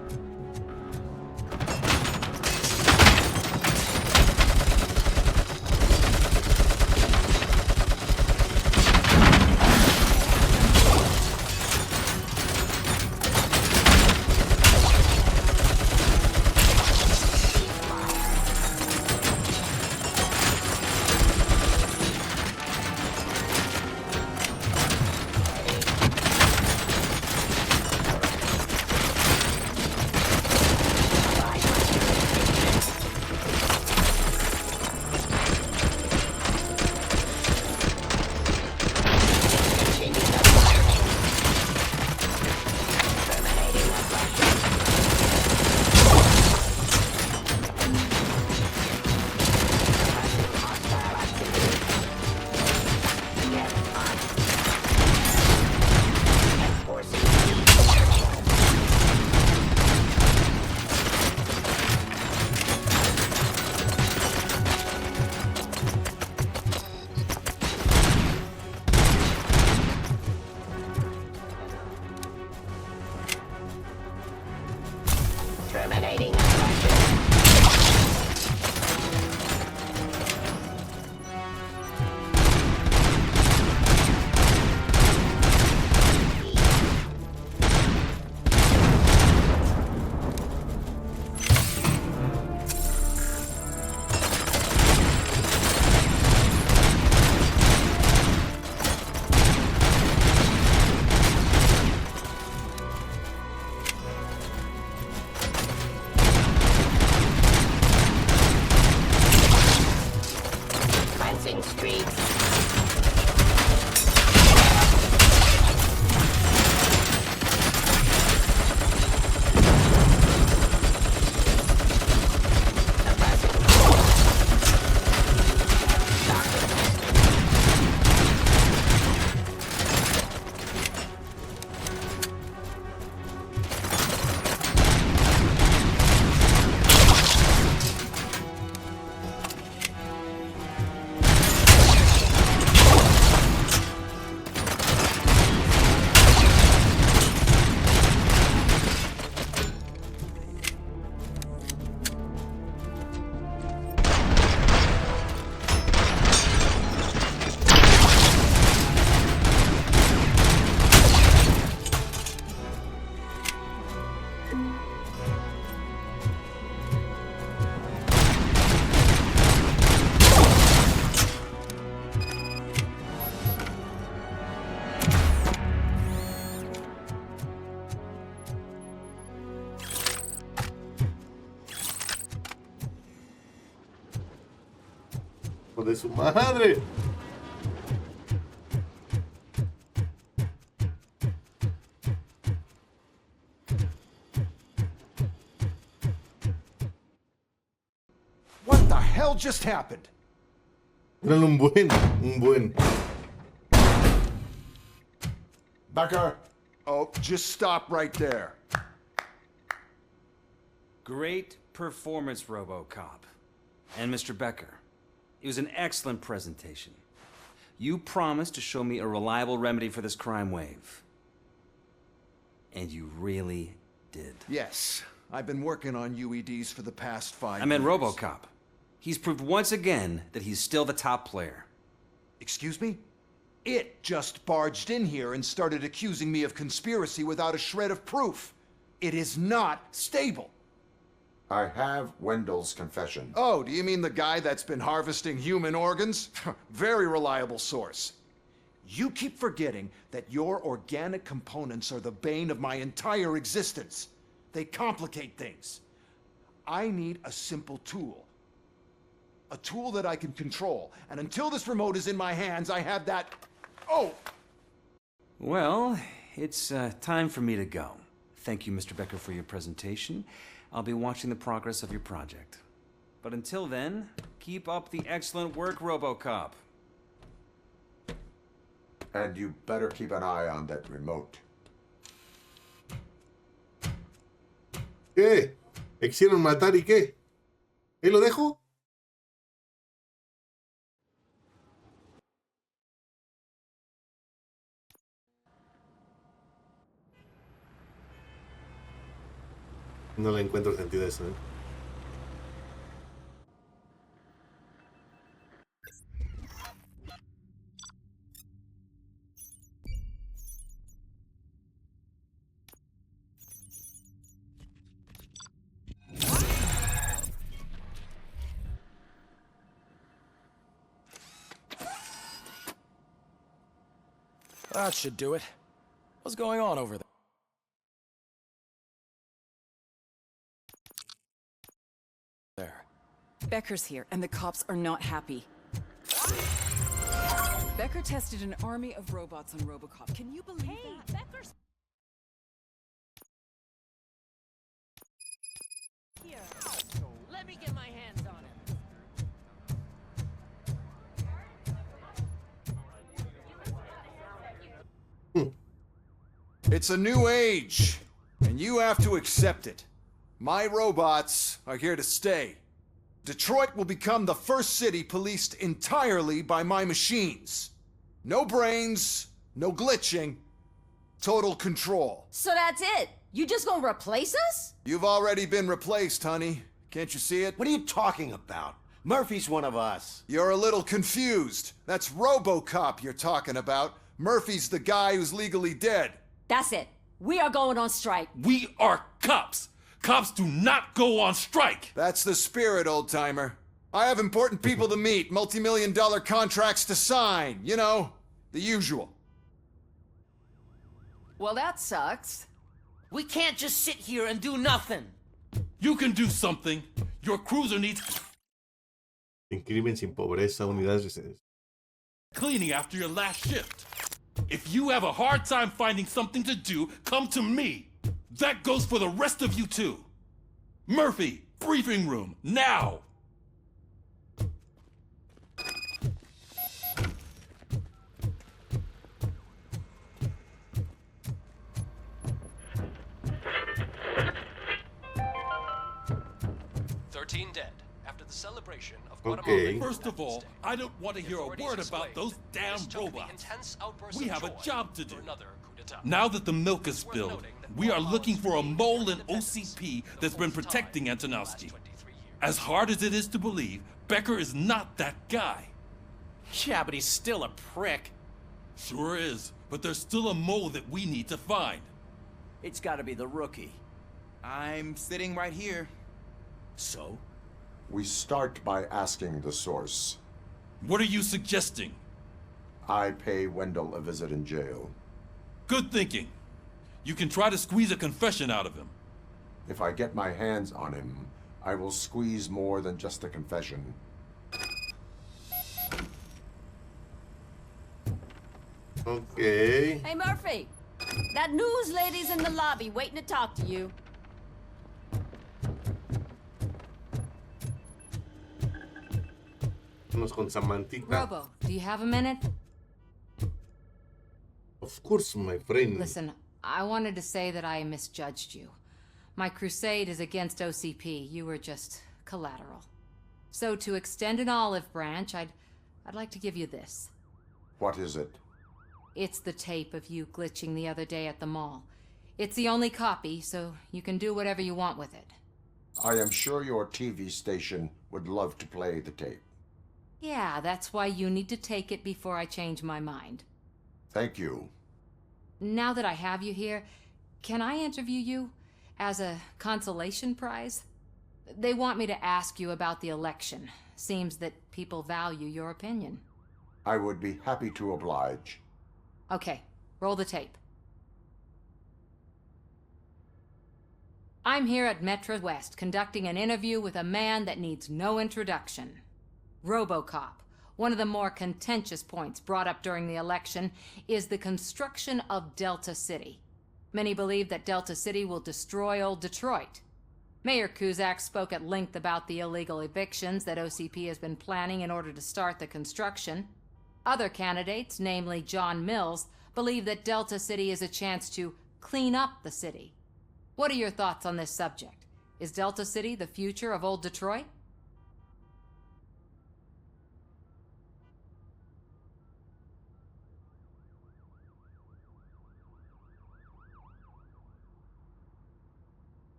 Terminating cleansing streets. Hijo de su madre. What the hell just happened? Eran un buen. Becker. Oh, just stop right there. Great performance, Robocop. And Mr. Becker, it was an excellent presentation. You promised to show me a reliable remedy for this crime wave. And you really did. Yes, I've been working on UEDs for the past 5 years. I meant Robocop. He's proved once again that he's still the top player. Excuse me? It just barged in here and started accusing me of conspiracy without a shred of proof. It is not stable. I have Wendell's confession. Oh, do you mean the guy that's been harvesting human organs? Very reliable source. You keep forgetting that your organic components are the bane of my entire existence. They complicate things. I need a simple tool. A tool that I can control. And until this remote is in my hands, I have that Oh! Well, it's time for me to go. Thank you, Mr. Becker, for your presentation. I'll be watching the progress of your project. But until then, keep up the excellent work, Robocop. And you better keep an eye on that remote. ¿Qué? ¿Me quisieron matar y qué? ¿Ahí lo dejo? No le encuentro sentido a eso, ¿eh? That should do it. What's going on over there? Becker's here, and the cops are not happy. Becker tested an army of robots on Robocop. Can you believe that? Becker's here. Let me get my hands on him. It's a new age, and you have to accept it. My robots are here to stay. Detroit will become the first city policed entirely by my machines. No brains, no glitching, total control. So that's it? You just gonna replace us? You've already been replaced, honey. Can't you see it? What are you talking about? Murphy's one of us. You're a little confused. That's Robocop you're talking about. Murphy's the guy who's legally dead. That's it. We are going on strike. We are cops. Cops do not go on strike. That's the spirit, old-timer. I have important people to meet, multi-million-dollar contracts to sign. You know, the usual. Well, that sucks. We can't just sit here and do nothing. You can do something. Your cruiser needs Sin crimen, sin pobreza, unidades residenciales. cleaning after your last shift. If you have a hard time finding something to do, come to me. That goes for the rest of you too. Murphy, briefing room, now! Dead after the celebration of Okay. First of all, I don't want to hear a word about those damn robots. We have a job to do. Now that the milk is spilled, we are looking for a mole in OCP that's been protecting Antonowski. As hard as it is to believe, Becker is not that guy. Yeah, but he's still a prick. Sure is, but there's still a mole that we need to find. It's gotta be the rookie. I'm sitting right here. So? We start by asking the source. What are you suggesting? I pay Wendell a visit in jail. Good thinking. You can try to squeeze a confession out of him. If I get my hands on him, I will squeeze more than just a confession. Okay. Hey, Murphy. That news lady's in the lobby waiting to talk to you. Vamos con Samantita. Robo, do you have a minute? Of course, my friend. Listen, I wanted to say that I misjudged you. My crusade is against OCP. You were just collateral. So to extend an olive branch, I'd like to give you this. What is it? It's the tape of you glitching the other day at the mall. It's the only copy, so you can do whatever you want with it. I am sure your TV station would love to play the tape. Yeah, that's why you need to take it before I change my mind. Thank you. Now that I have you here, can I interview you as a consolation prize? They want me to ask you about the election. Seems that people value your opinion. I would be happy to oblige. Okay, roll the tape. I'm here at Metro West conducting an interview with a man that needs no introduction. Robocop, One of the more contentious points brought up during the election is the construction of Delta City. Many believe that Delta City will destroy old Detroit. Mayor Cusack spoke at length about the illegal evictions that OCP has been planning in order to start the construction. Other candidates, namely John Mills, believe that Delta City is a chance to clean up the city. What are your thoughts on this subject? Is Delta City the future of old Detroit?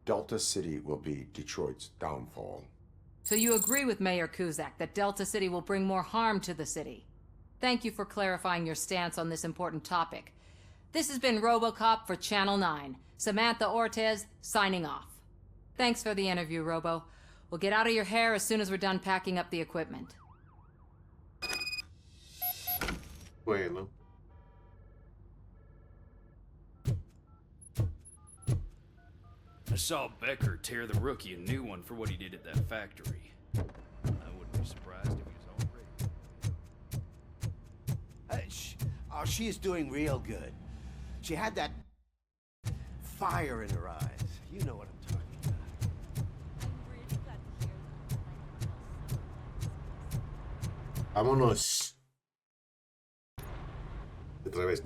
Delta City will be Detroit's downfall. So you agree with Mayor Cusack that Delta City will bring more harm to the city? Thank you for clarifying your stance on this important topic. This has been Robocop for Channel 9. Samantha Ortez, signing off. Thanks for the interview, Robo. We'll get out of your hair as soon as we're done packing up the equipment. Bueno. I saw Becker tear the rookie a new one for what he did at that factory. I wouldn't be surprised if he was already... She is doing real good. She had that fire in her eyes. You know what I'm talking about. Vámonos. Otra vez.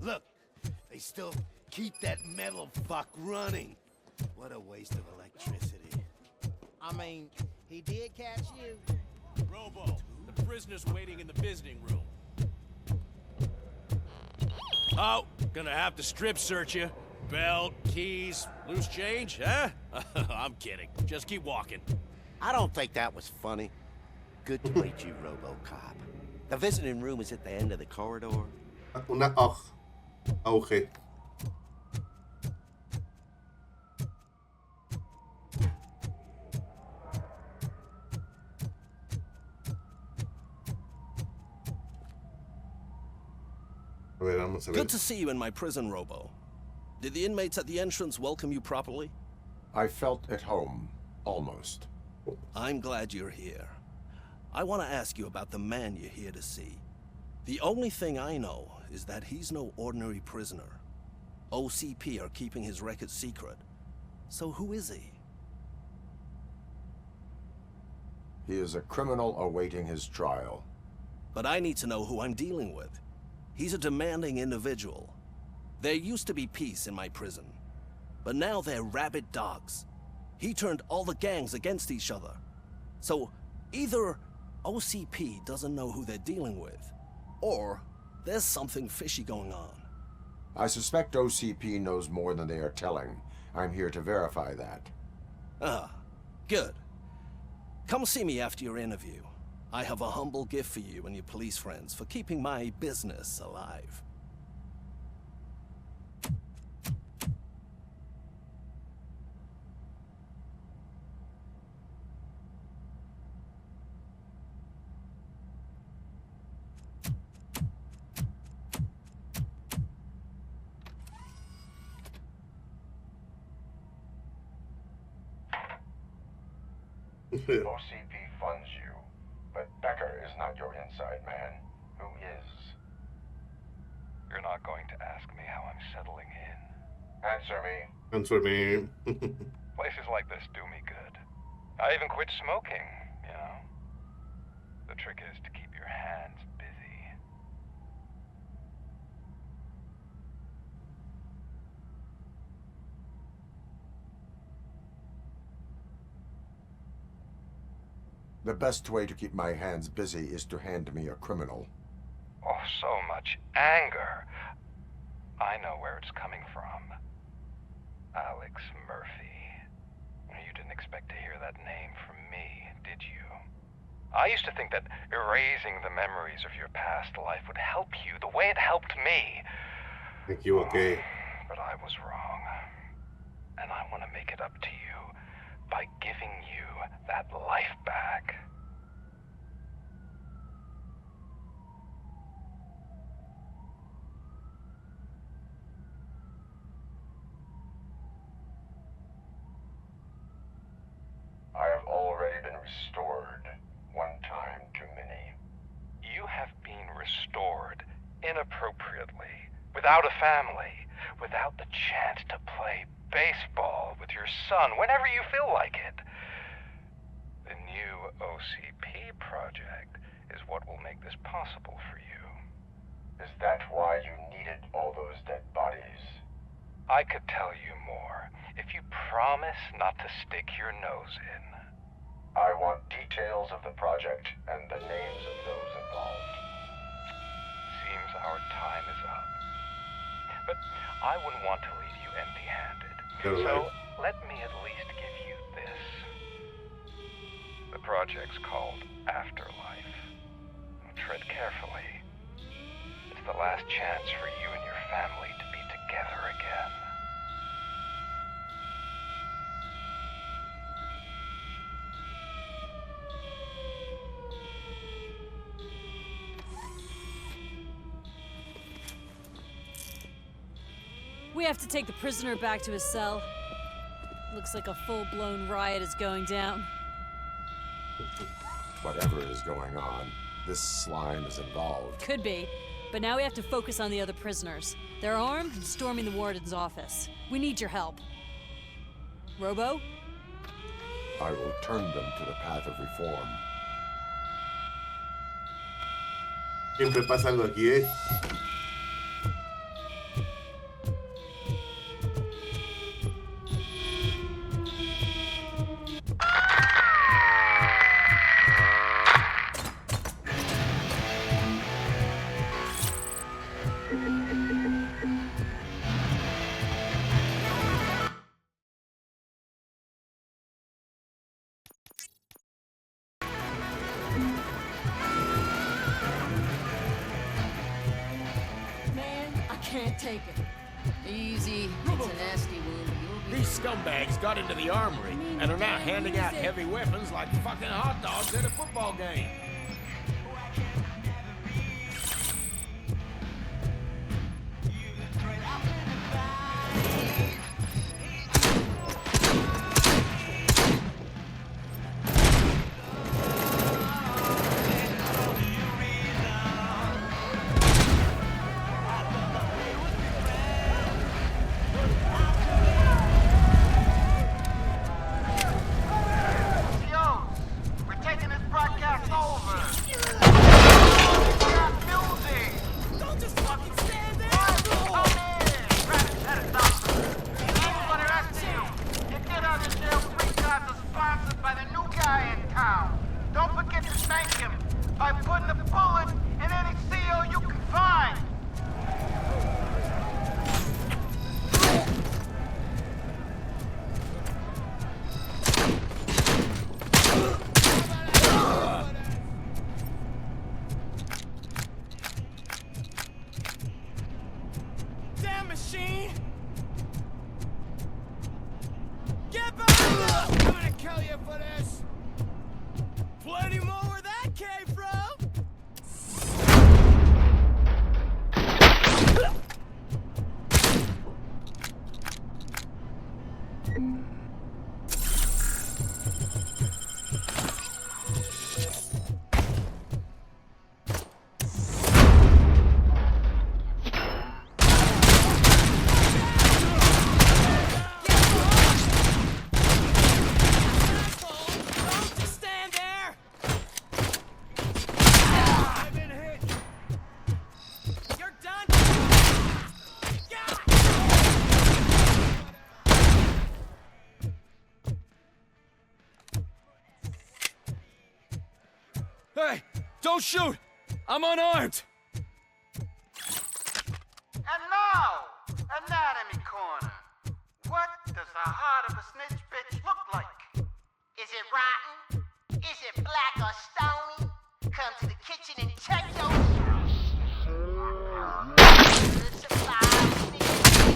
Look, they still keep that metal fuck running. What a waste of electricity. I mean, he did catch you. Robo, the prisoner's waiting in the visiting room. Oh, gonna have to strip search you. Belt, keys, loose change, huh? I'm kidding. Just keep walking. I don't think that was funny. Good to meet you, Robocop. The visiting room is at the end of the corridor. Una auge. A ver, vamos a ver. Good to see you in my prison, Robo. Did the inmates at the entrance welcome you properly? I felt at home, almost. I'm glad you're here. I want to ask you about the man you're here to see. The only thing I know is that he's no ordinary prisoner. OCP are keeping his record secret. So who is he? He is a criminal awaiting his trial. But I need to know who I'm dealing with. He's a demanding individual. There used to be peace in my prison, but now they're rabid dogs. He turned all the gangs against each other. So either OCP doesn't know who they're dealing with, or there's something fishy going on. I suspect OCP knows more than they are telling. I'm here to verify that. Ah, good. Come see me after your interview. I have a humble gift for you and your police friends for keeping my business alive. OCP funds you, but Becker is not your inside man. Who is? You're not going to ask me how I'm settling in. Answer me. Answer me. Places like this do me good. I even quit smoking, you know. The trick is to keep your hands busy. The best way to keep my hands busy is to hand me a criminal. Oh, so much anger. I know where it's coming from. Alex Murphy. You didn't expect to hear that name from me, did you? I used to think that erasing the memories of your past life would help you the way it helped me. Me equivoqué. But I was wrong. And I want to make it up to you by giving you that life back. I have already been restored. One time too many. You have been restored inappropriately, without a family, without the chance to play baseball with your son whenever you feel like it. The new OCP project is what will make this possible for you. Is that why you needed all those dead bodies? I could tell you more if you promise not to stick your nose in. I want details of the project and the names of those involved. Seems our time is up. But I wouldn't want to leave you empty-handed. So let me at least give you this. The project's called Afterlife. Tread carefully. It's the last chance for you and your family to be together again. We have to take the prisoner back to his cell. Looks like a full-blown riot is going down. Whatever is going on, this slime is involved. Could be, but now we have to focus on the other prisoners. They're armed and storming the warden's office. We need your help. Robo? I will turn them to the path of reform. Siempre pasa algo aquí, ¿eh? Can't take it. Easy. It's a nasty wound. These scumbags got into the armory and are now handing out heavy weapons like fucking hot dogs at a football game. Hey, don't shoot! I'm unarmed! And now, Anatomy Corner. What does the heart of a snitch bitch look like? Is it rotten? Is it black or stony? Come to the kitchen and check your...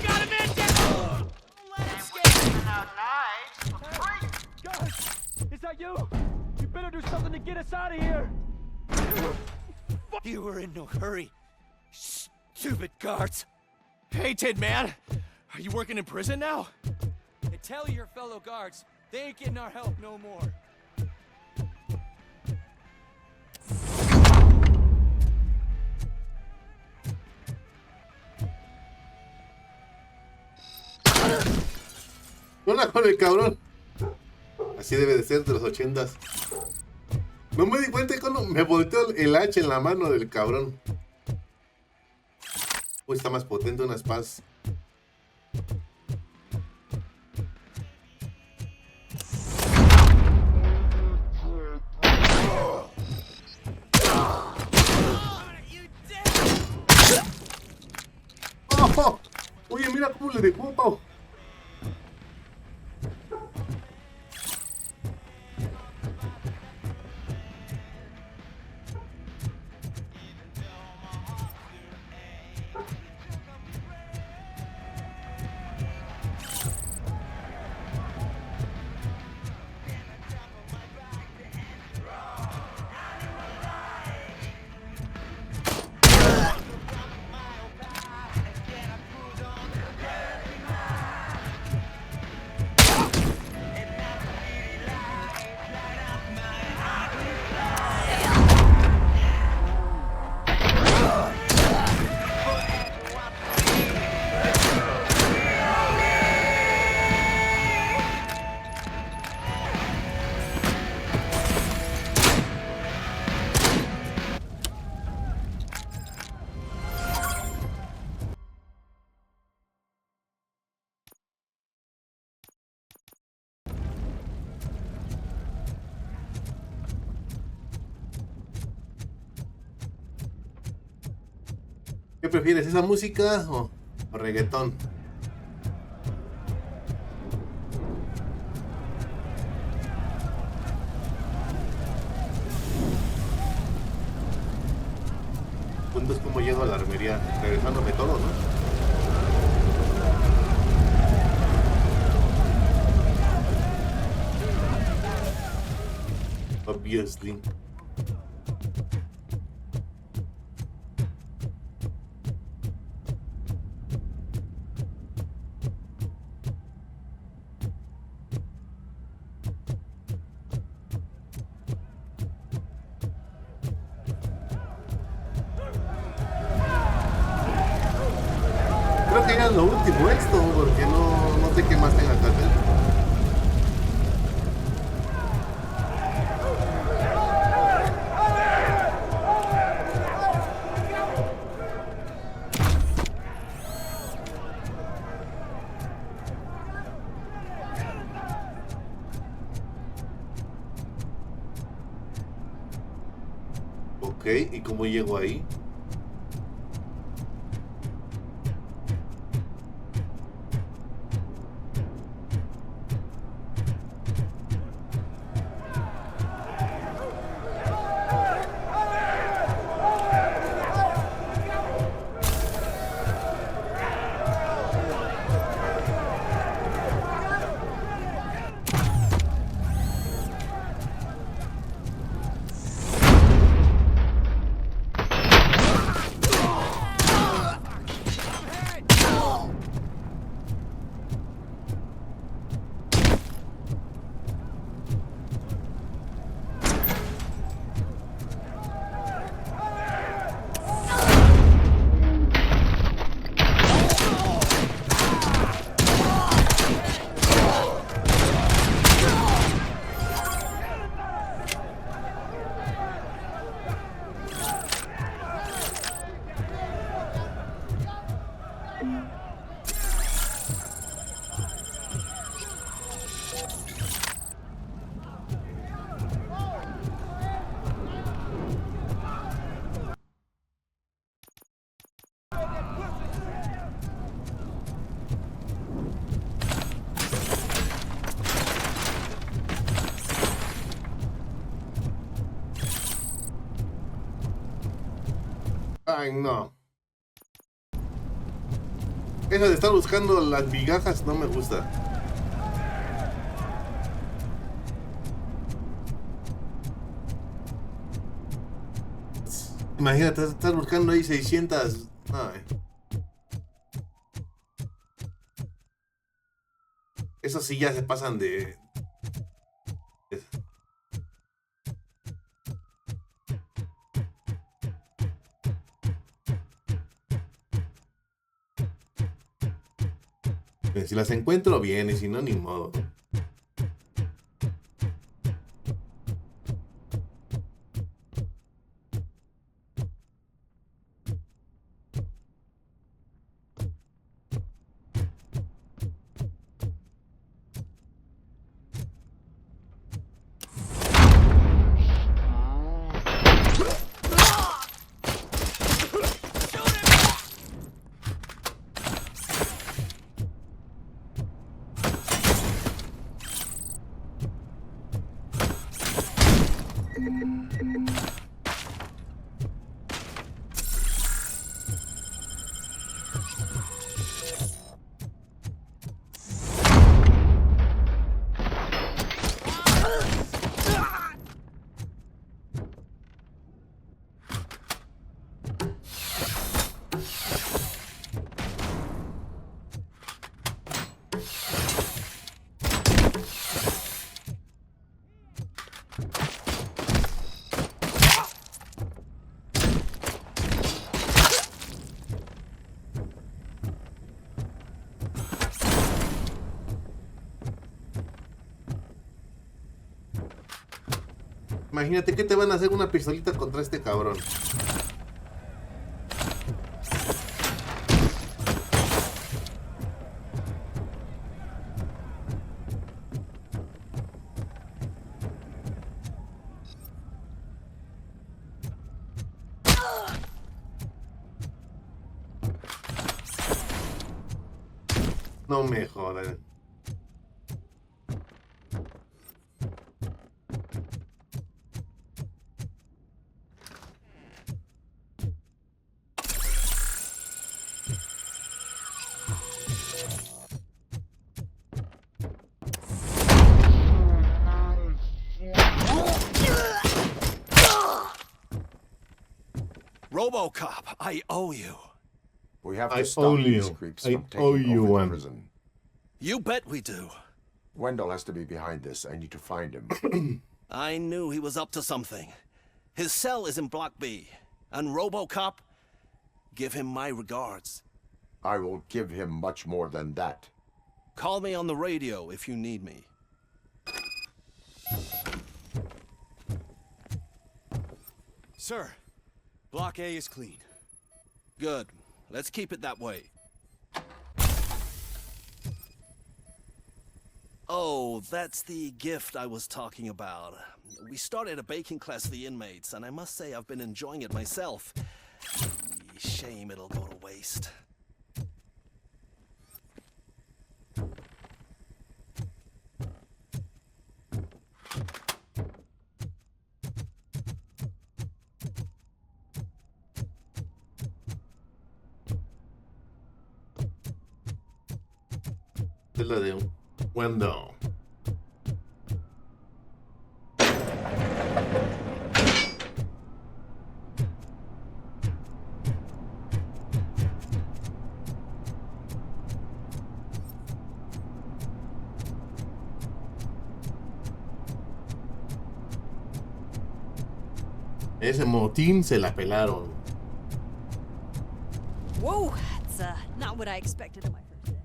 Got him in, Devil! And we're giving out knives for free. Guys, is that you? You better do something to get us out of here! You were in no hurry. Stupid guards. Hey, Tin Man! Are you working in prison now? And tell your fellow guards, they ain't getting our help no more. Hola con el cabrón. Así debe de ser de los 80s. No me di cuenta cuando me volteó el hacha en la mano del cabrón. Uy, está más potente unas paz. ¡Oh! Oye, mira cómo le dejó, Pau. ¿Qué prefieres, esa música o reggaetón? El punto es como llego a la armería, regresándome todo, ¿no? Obviously. Creo que ya es lo último esto, porque no sé qué más tenga que hacer. Ok, ¿y cómo llego ahí? Ay, no. Eso de estar buscando las migajas no me gusta. Imagínate, estás buscando ahí 600. Ay. Eso sí ya se pasan de... Si las encuentro bien y si no, ni modo. Imagínate que te van a hacer una pistolita contra este cabrón. No me jodan. Robocop, I owe you. We have I to stop owe these you. creeps I from owe taking you over one. the prison. You bet we do. Wendell has to be behind this. I need to find him. I knew he was up to something. His cell is in Block B. And Robocop, give him my regards. I will give him much more than that. Call me on the radio if you need me. Sir, Block A is clean. Good. Let's keep it that way. Oh, that's the gift I was talking about. We started a baking class for the inmates, and I must say I've been enjoying it myself. Shame it'll go to waste. Es la de Wendell. Ese motín se la pelaron. Whoa, that's not what I expected on my first day.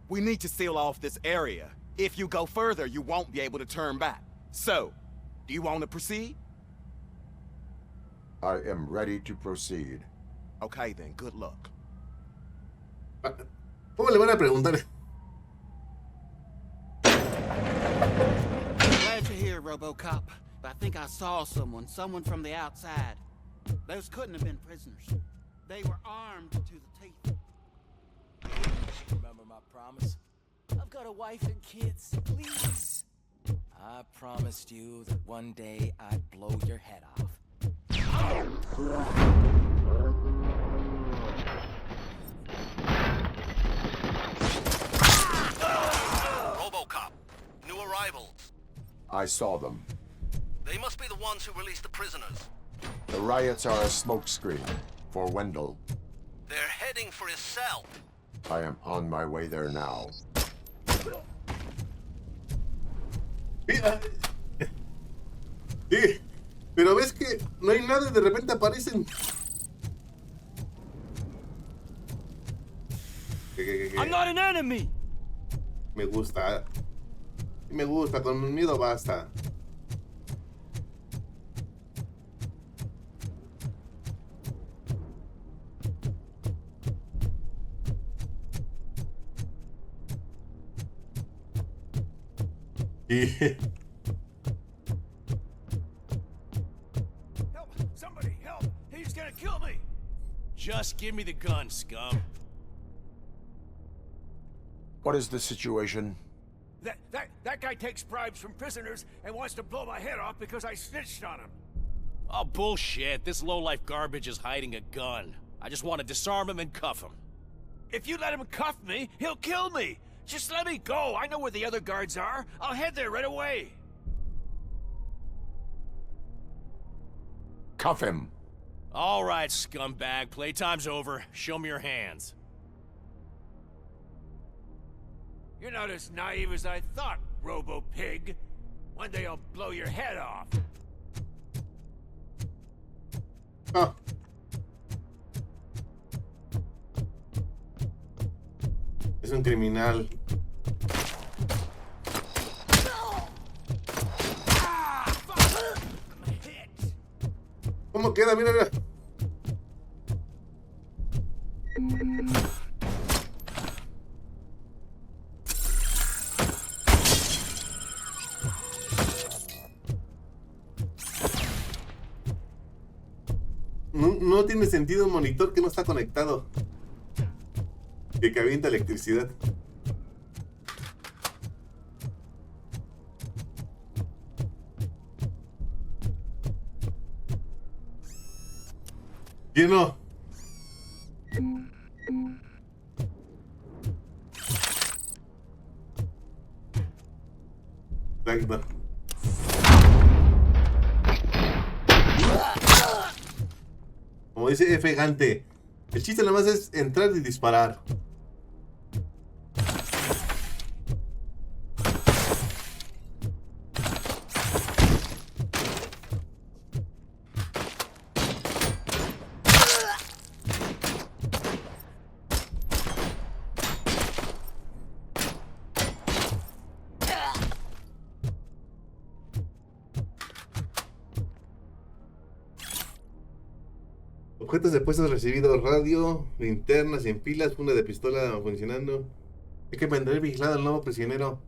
We need to seal off this area. If you go further, you won't be able to turn back. So, do you want to proceed? I am ready to proceed. Okay then, good luck. ¿Cómo le van a preguntar? Glad you're here, Robocop. But I think I saw someone from the outside. Those couldn't have been prisoners. They were armed to the teeth. Remember my promise? got a wife and kids, please. I promised you that one day I'd blow your head off. Robocop. New arrivals. I saw them. They must be the ones who released the prisoners. The riots are a smokescreen for Wendell. They're heading for his cell. I am on my way there now. Sí, pero ves que no hay nada y de repente aparecen. ¿Qué? I'm not an enemy. Me gusta. Me gusta, con miedo basta. Help! Somebody help! He's gonna kill me! Just give me the gun, scum. What is the situation? That guy takes bribes from prisoners and wants to blow my head off because I snitched on him. Oh, bullshit. This lowlife garbage is hiding a gun. I just want to disarm him and cuff him. If you let him cuff me, he'll kill me. Just let me go. I know where the other guards are. I'll head there right away. Cuff him. All right, scumbag. Playtime's over. Show me your hands. You're not as naive as I thought, Robo-Pig. One day I'll blow your head off. Ah. Es un criminal. ¿Cómo queda? Mira, mira. No tiene sentido un monitor que no está conectado. Que avienta electricidad. Lleno. Exacto. Como dice F. Gante, el chiste nada más es entrar y disparar. Objetos de puestos recibidos: radio, linternas sin pilas, funda de pistola funcionando. Hay que mantener vigilado al nuevo prisionero.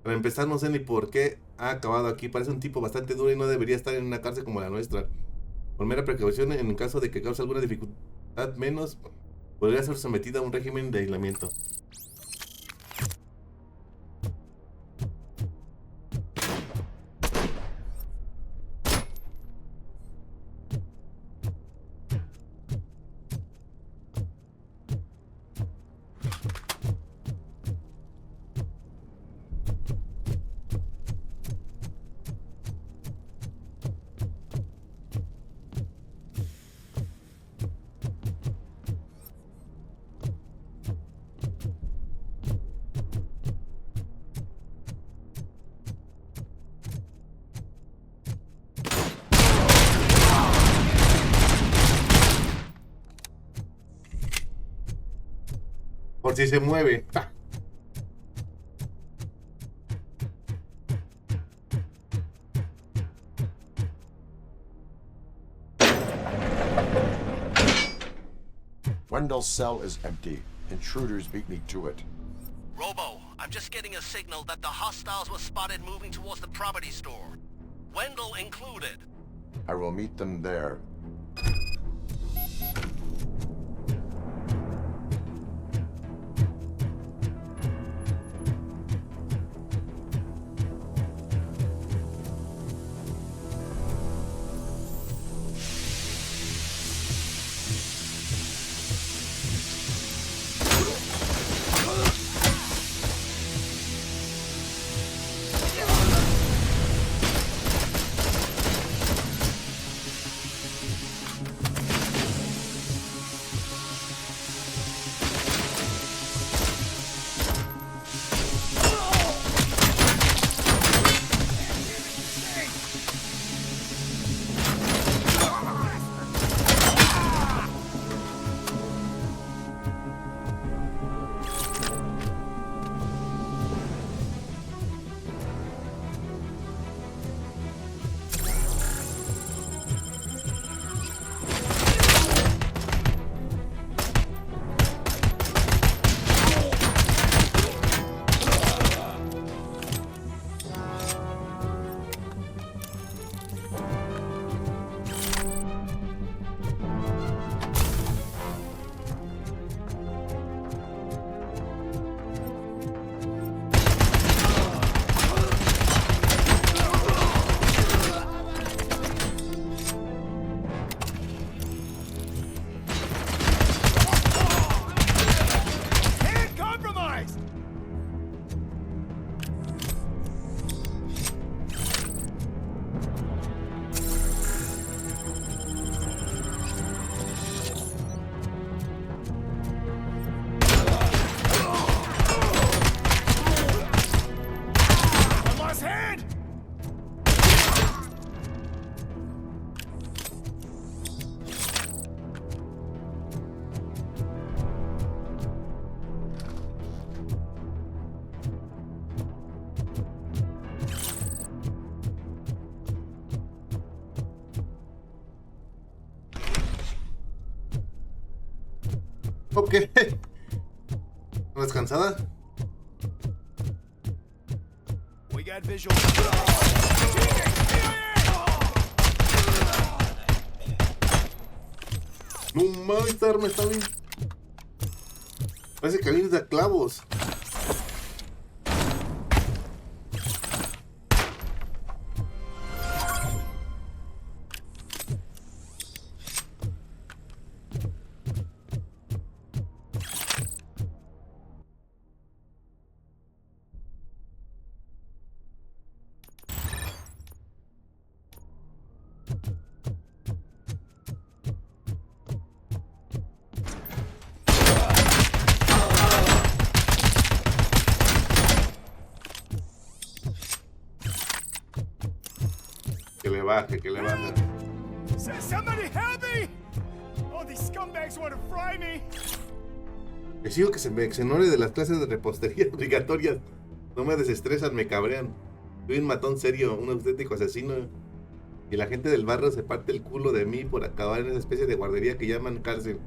Para empezar, no sé ni por qué ha acabado aquí. Parece un tipo bastante duro y no debería estar en una cárcel como la nuestra. Por mera precaución, en caso de que cause alguna dificultad menos, podría ser sometido a un régimen de aislamiento. Por si se mueve. ¡Ah! Wendell's cell is empty. Intruders beat me to it. Robo, I'm just getting a signal that the hostiles were spotted moving towards the property store. Wendell included. I will meet them there. Ok. ¿No estás cansada? We got visual. No mames, esta arma está bien. Parece calibre de clavos. Que le baje. Somebody help me! Oh, these scumbags want to fry me. Les digo que se me exonore de las clases de repostería obligatorias. No me desestresan, me cabrean. Soy un matón serio, un auténtico asesino. Y la gente del barrio se parte el culo de mí por acabar en esa especie de guardería que llaman cárcel.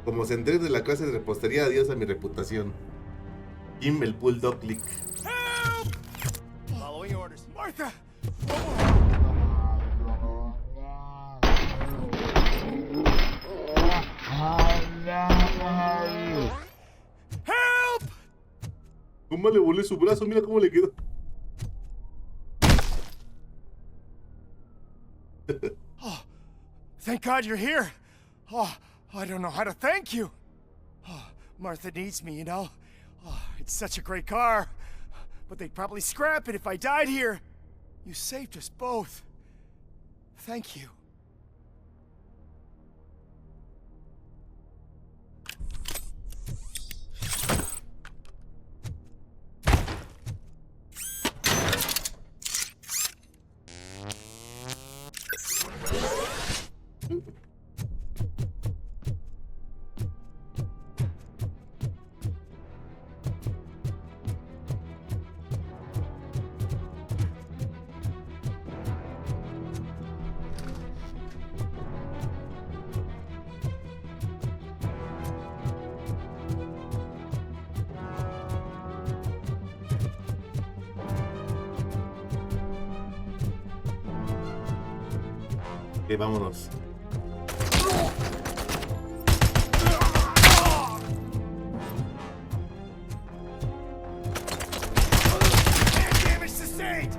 Como se entere de la clase de repostería, adiós a mi reputación. Jim el Bulldog Click. Help! Following orders. Martha! Help! ¿Cómo le volé su brazo? Mira cómo le quedó. Oh, thank God you're here. Oh, I don't know how to thank you. Oh, Martha needs me, you know. Oh, it's such a great car. But they'd probably scrap it if I died here. You saved us both. Thank you. Ok, vámonos. Damage sustained!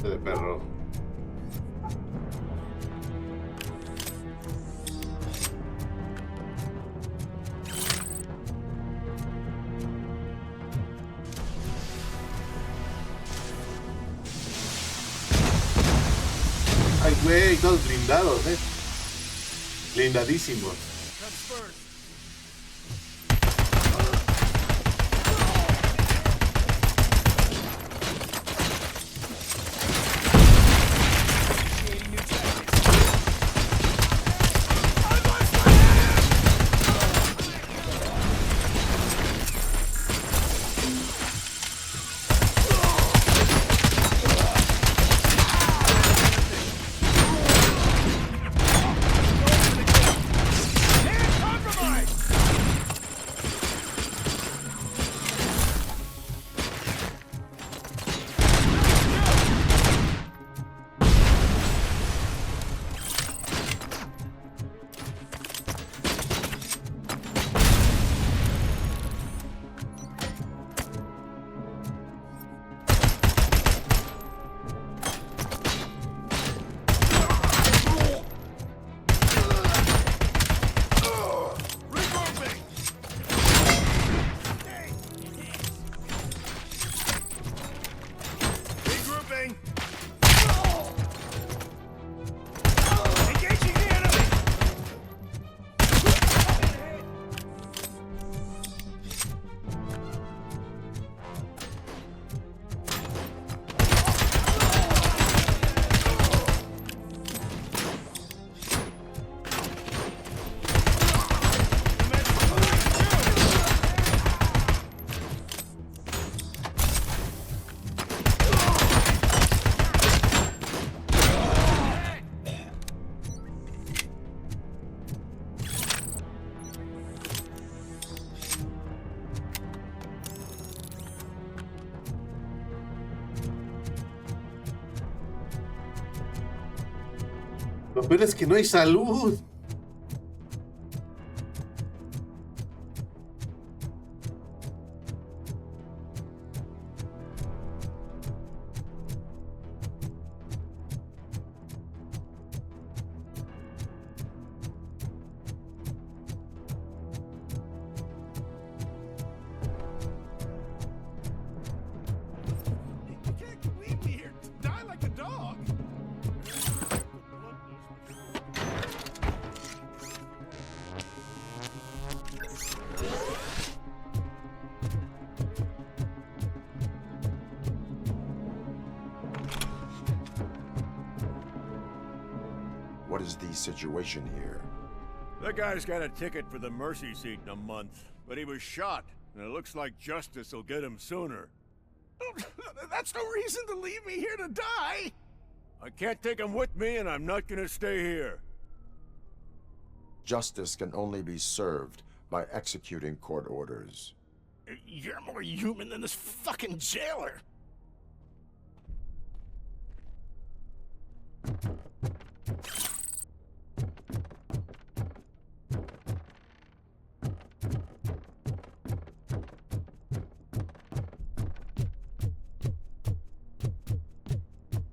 De perro. Ay, güey, todos blindados, blindadísimos. Lo peor es que no hay salud. What is the situation here? That guy's got a ticket for the mercy seat in a month, but he was shot, and it looks like justice will get him sooner. That's no reason to leave me here to die! I can't take him with me, and I'm not gonna stay here. Justice can only be served by executing court orders. You're more human than this fucking jailer!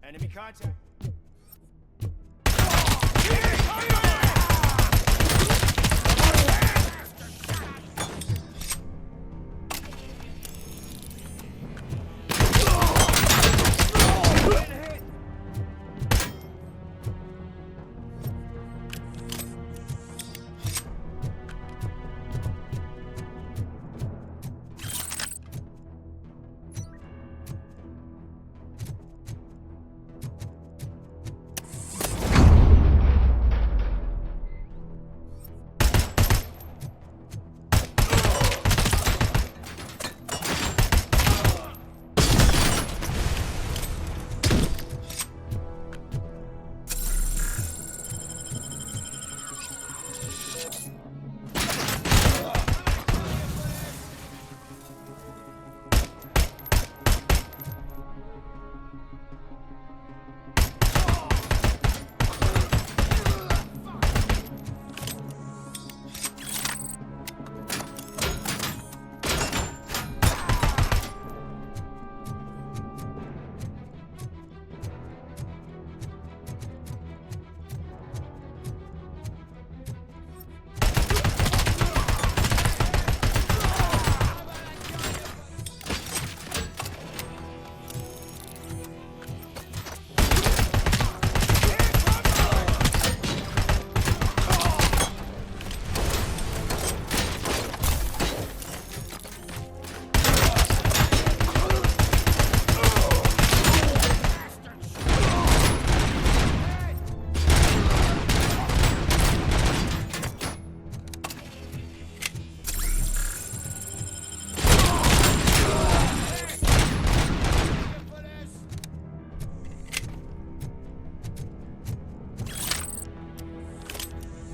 Enemy contact.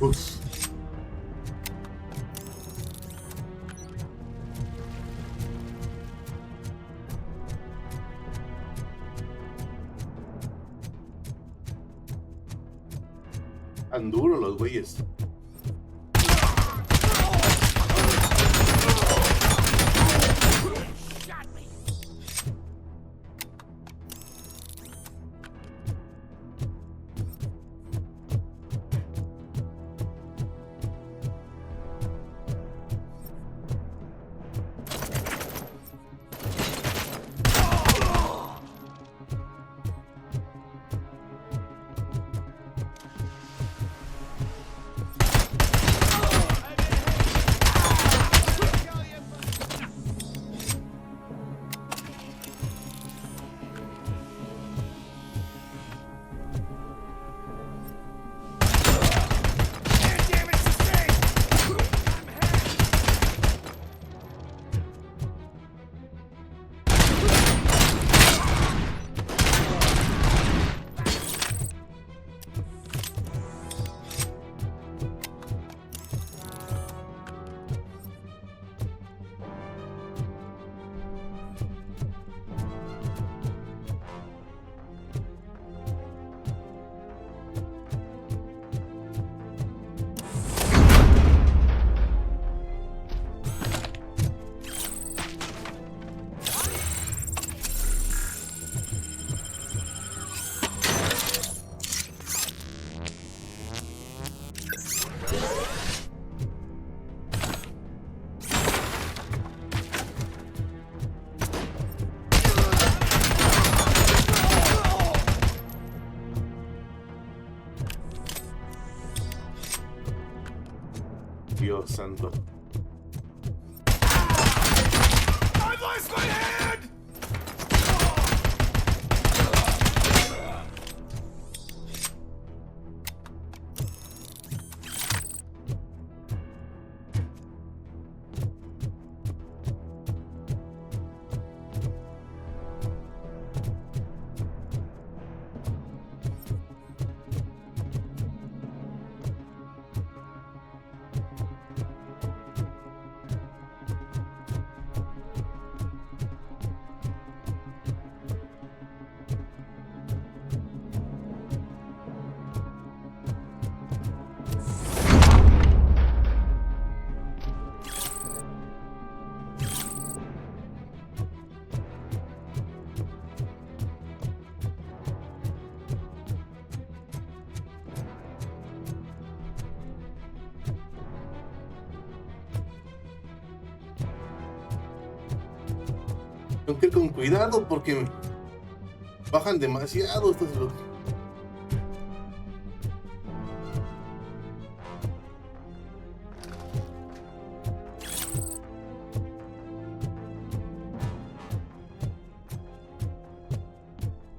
Uf. Tan duros los güeyes. Dios santo. I've lost my hand! Tengo que ir con cuidado porque bajan demasiado estos locos.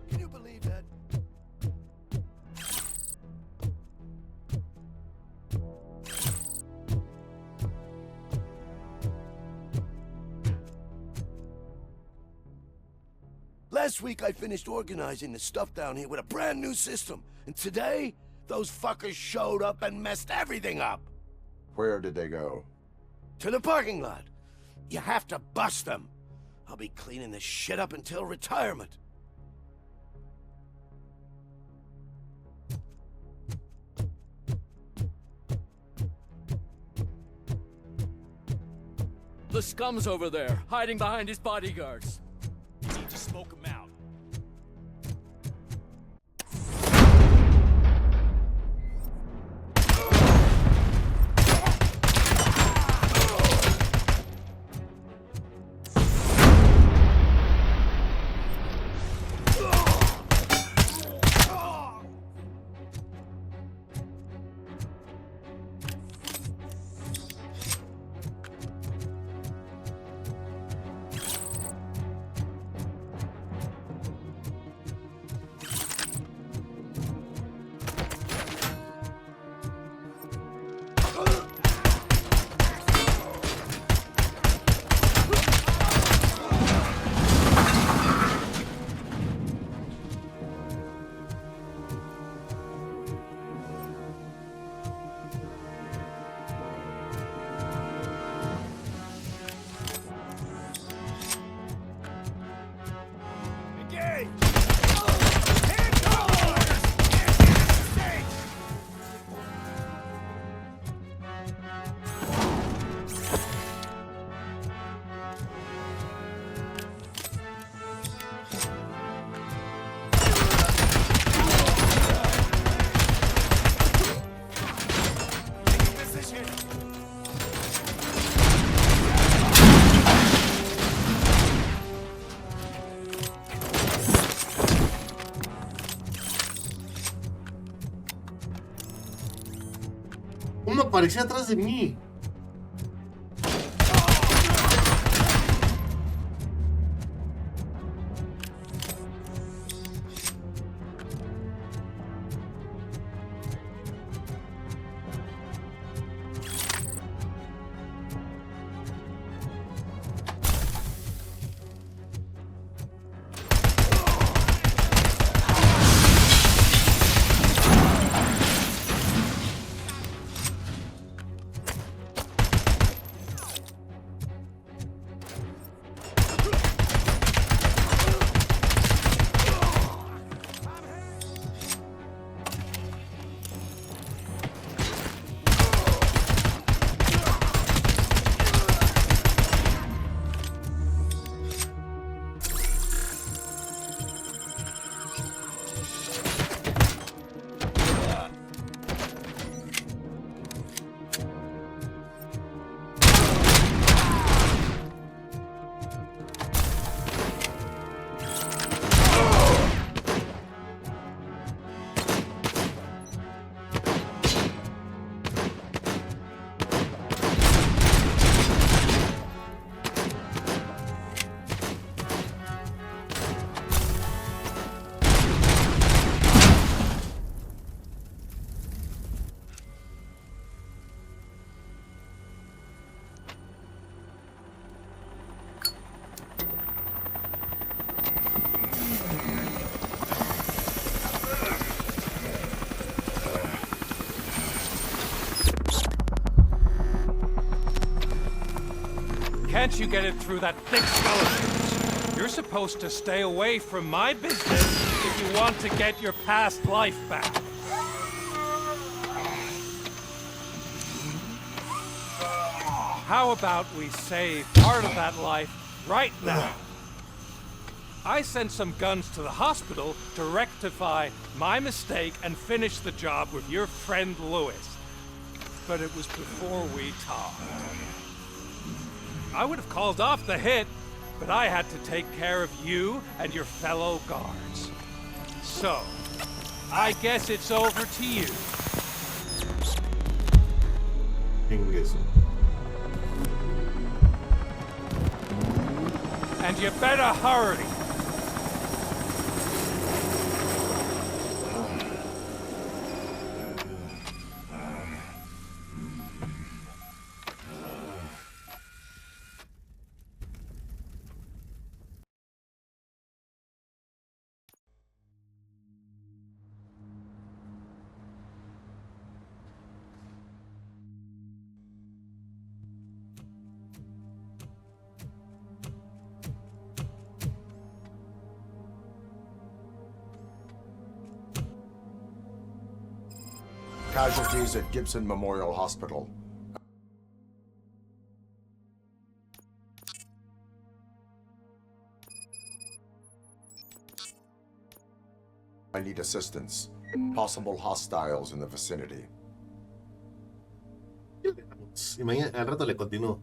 Can you believe that? Last week I finished organizing the stuff down here with a brand new system. And today, those fuckers showed up and messed everything up. Where did they go? To the parking lot. You have to bust them. I'll be cleaning this shit up until retirement. The scum's over there, hiding behind his bodyguards. You need to smoke him out. Uno aparecía atrás de mí. Can't you get it through that thick skull of yours? You're supposed to stay away from my business if you want to get your past life back. How about we save part of that life right now? I sent some guns to the hospital to rectify my mistake and finish the job with your friend Lewis. But it was before we talked. I would have called off the hit, but I had to take care of you and your fellow guards. So, I guess it's over to you. And you better hurry. Casualties at Gibson Memorial Hospital. I need assistance. Possible hostiles in the vicinity. Y mañana al rato le continúo.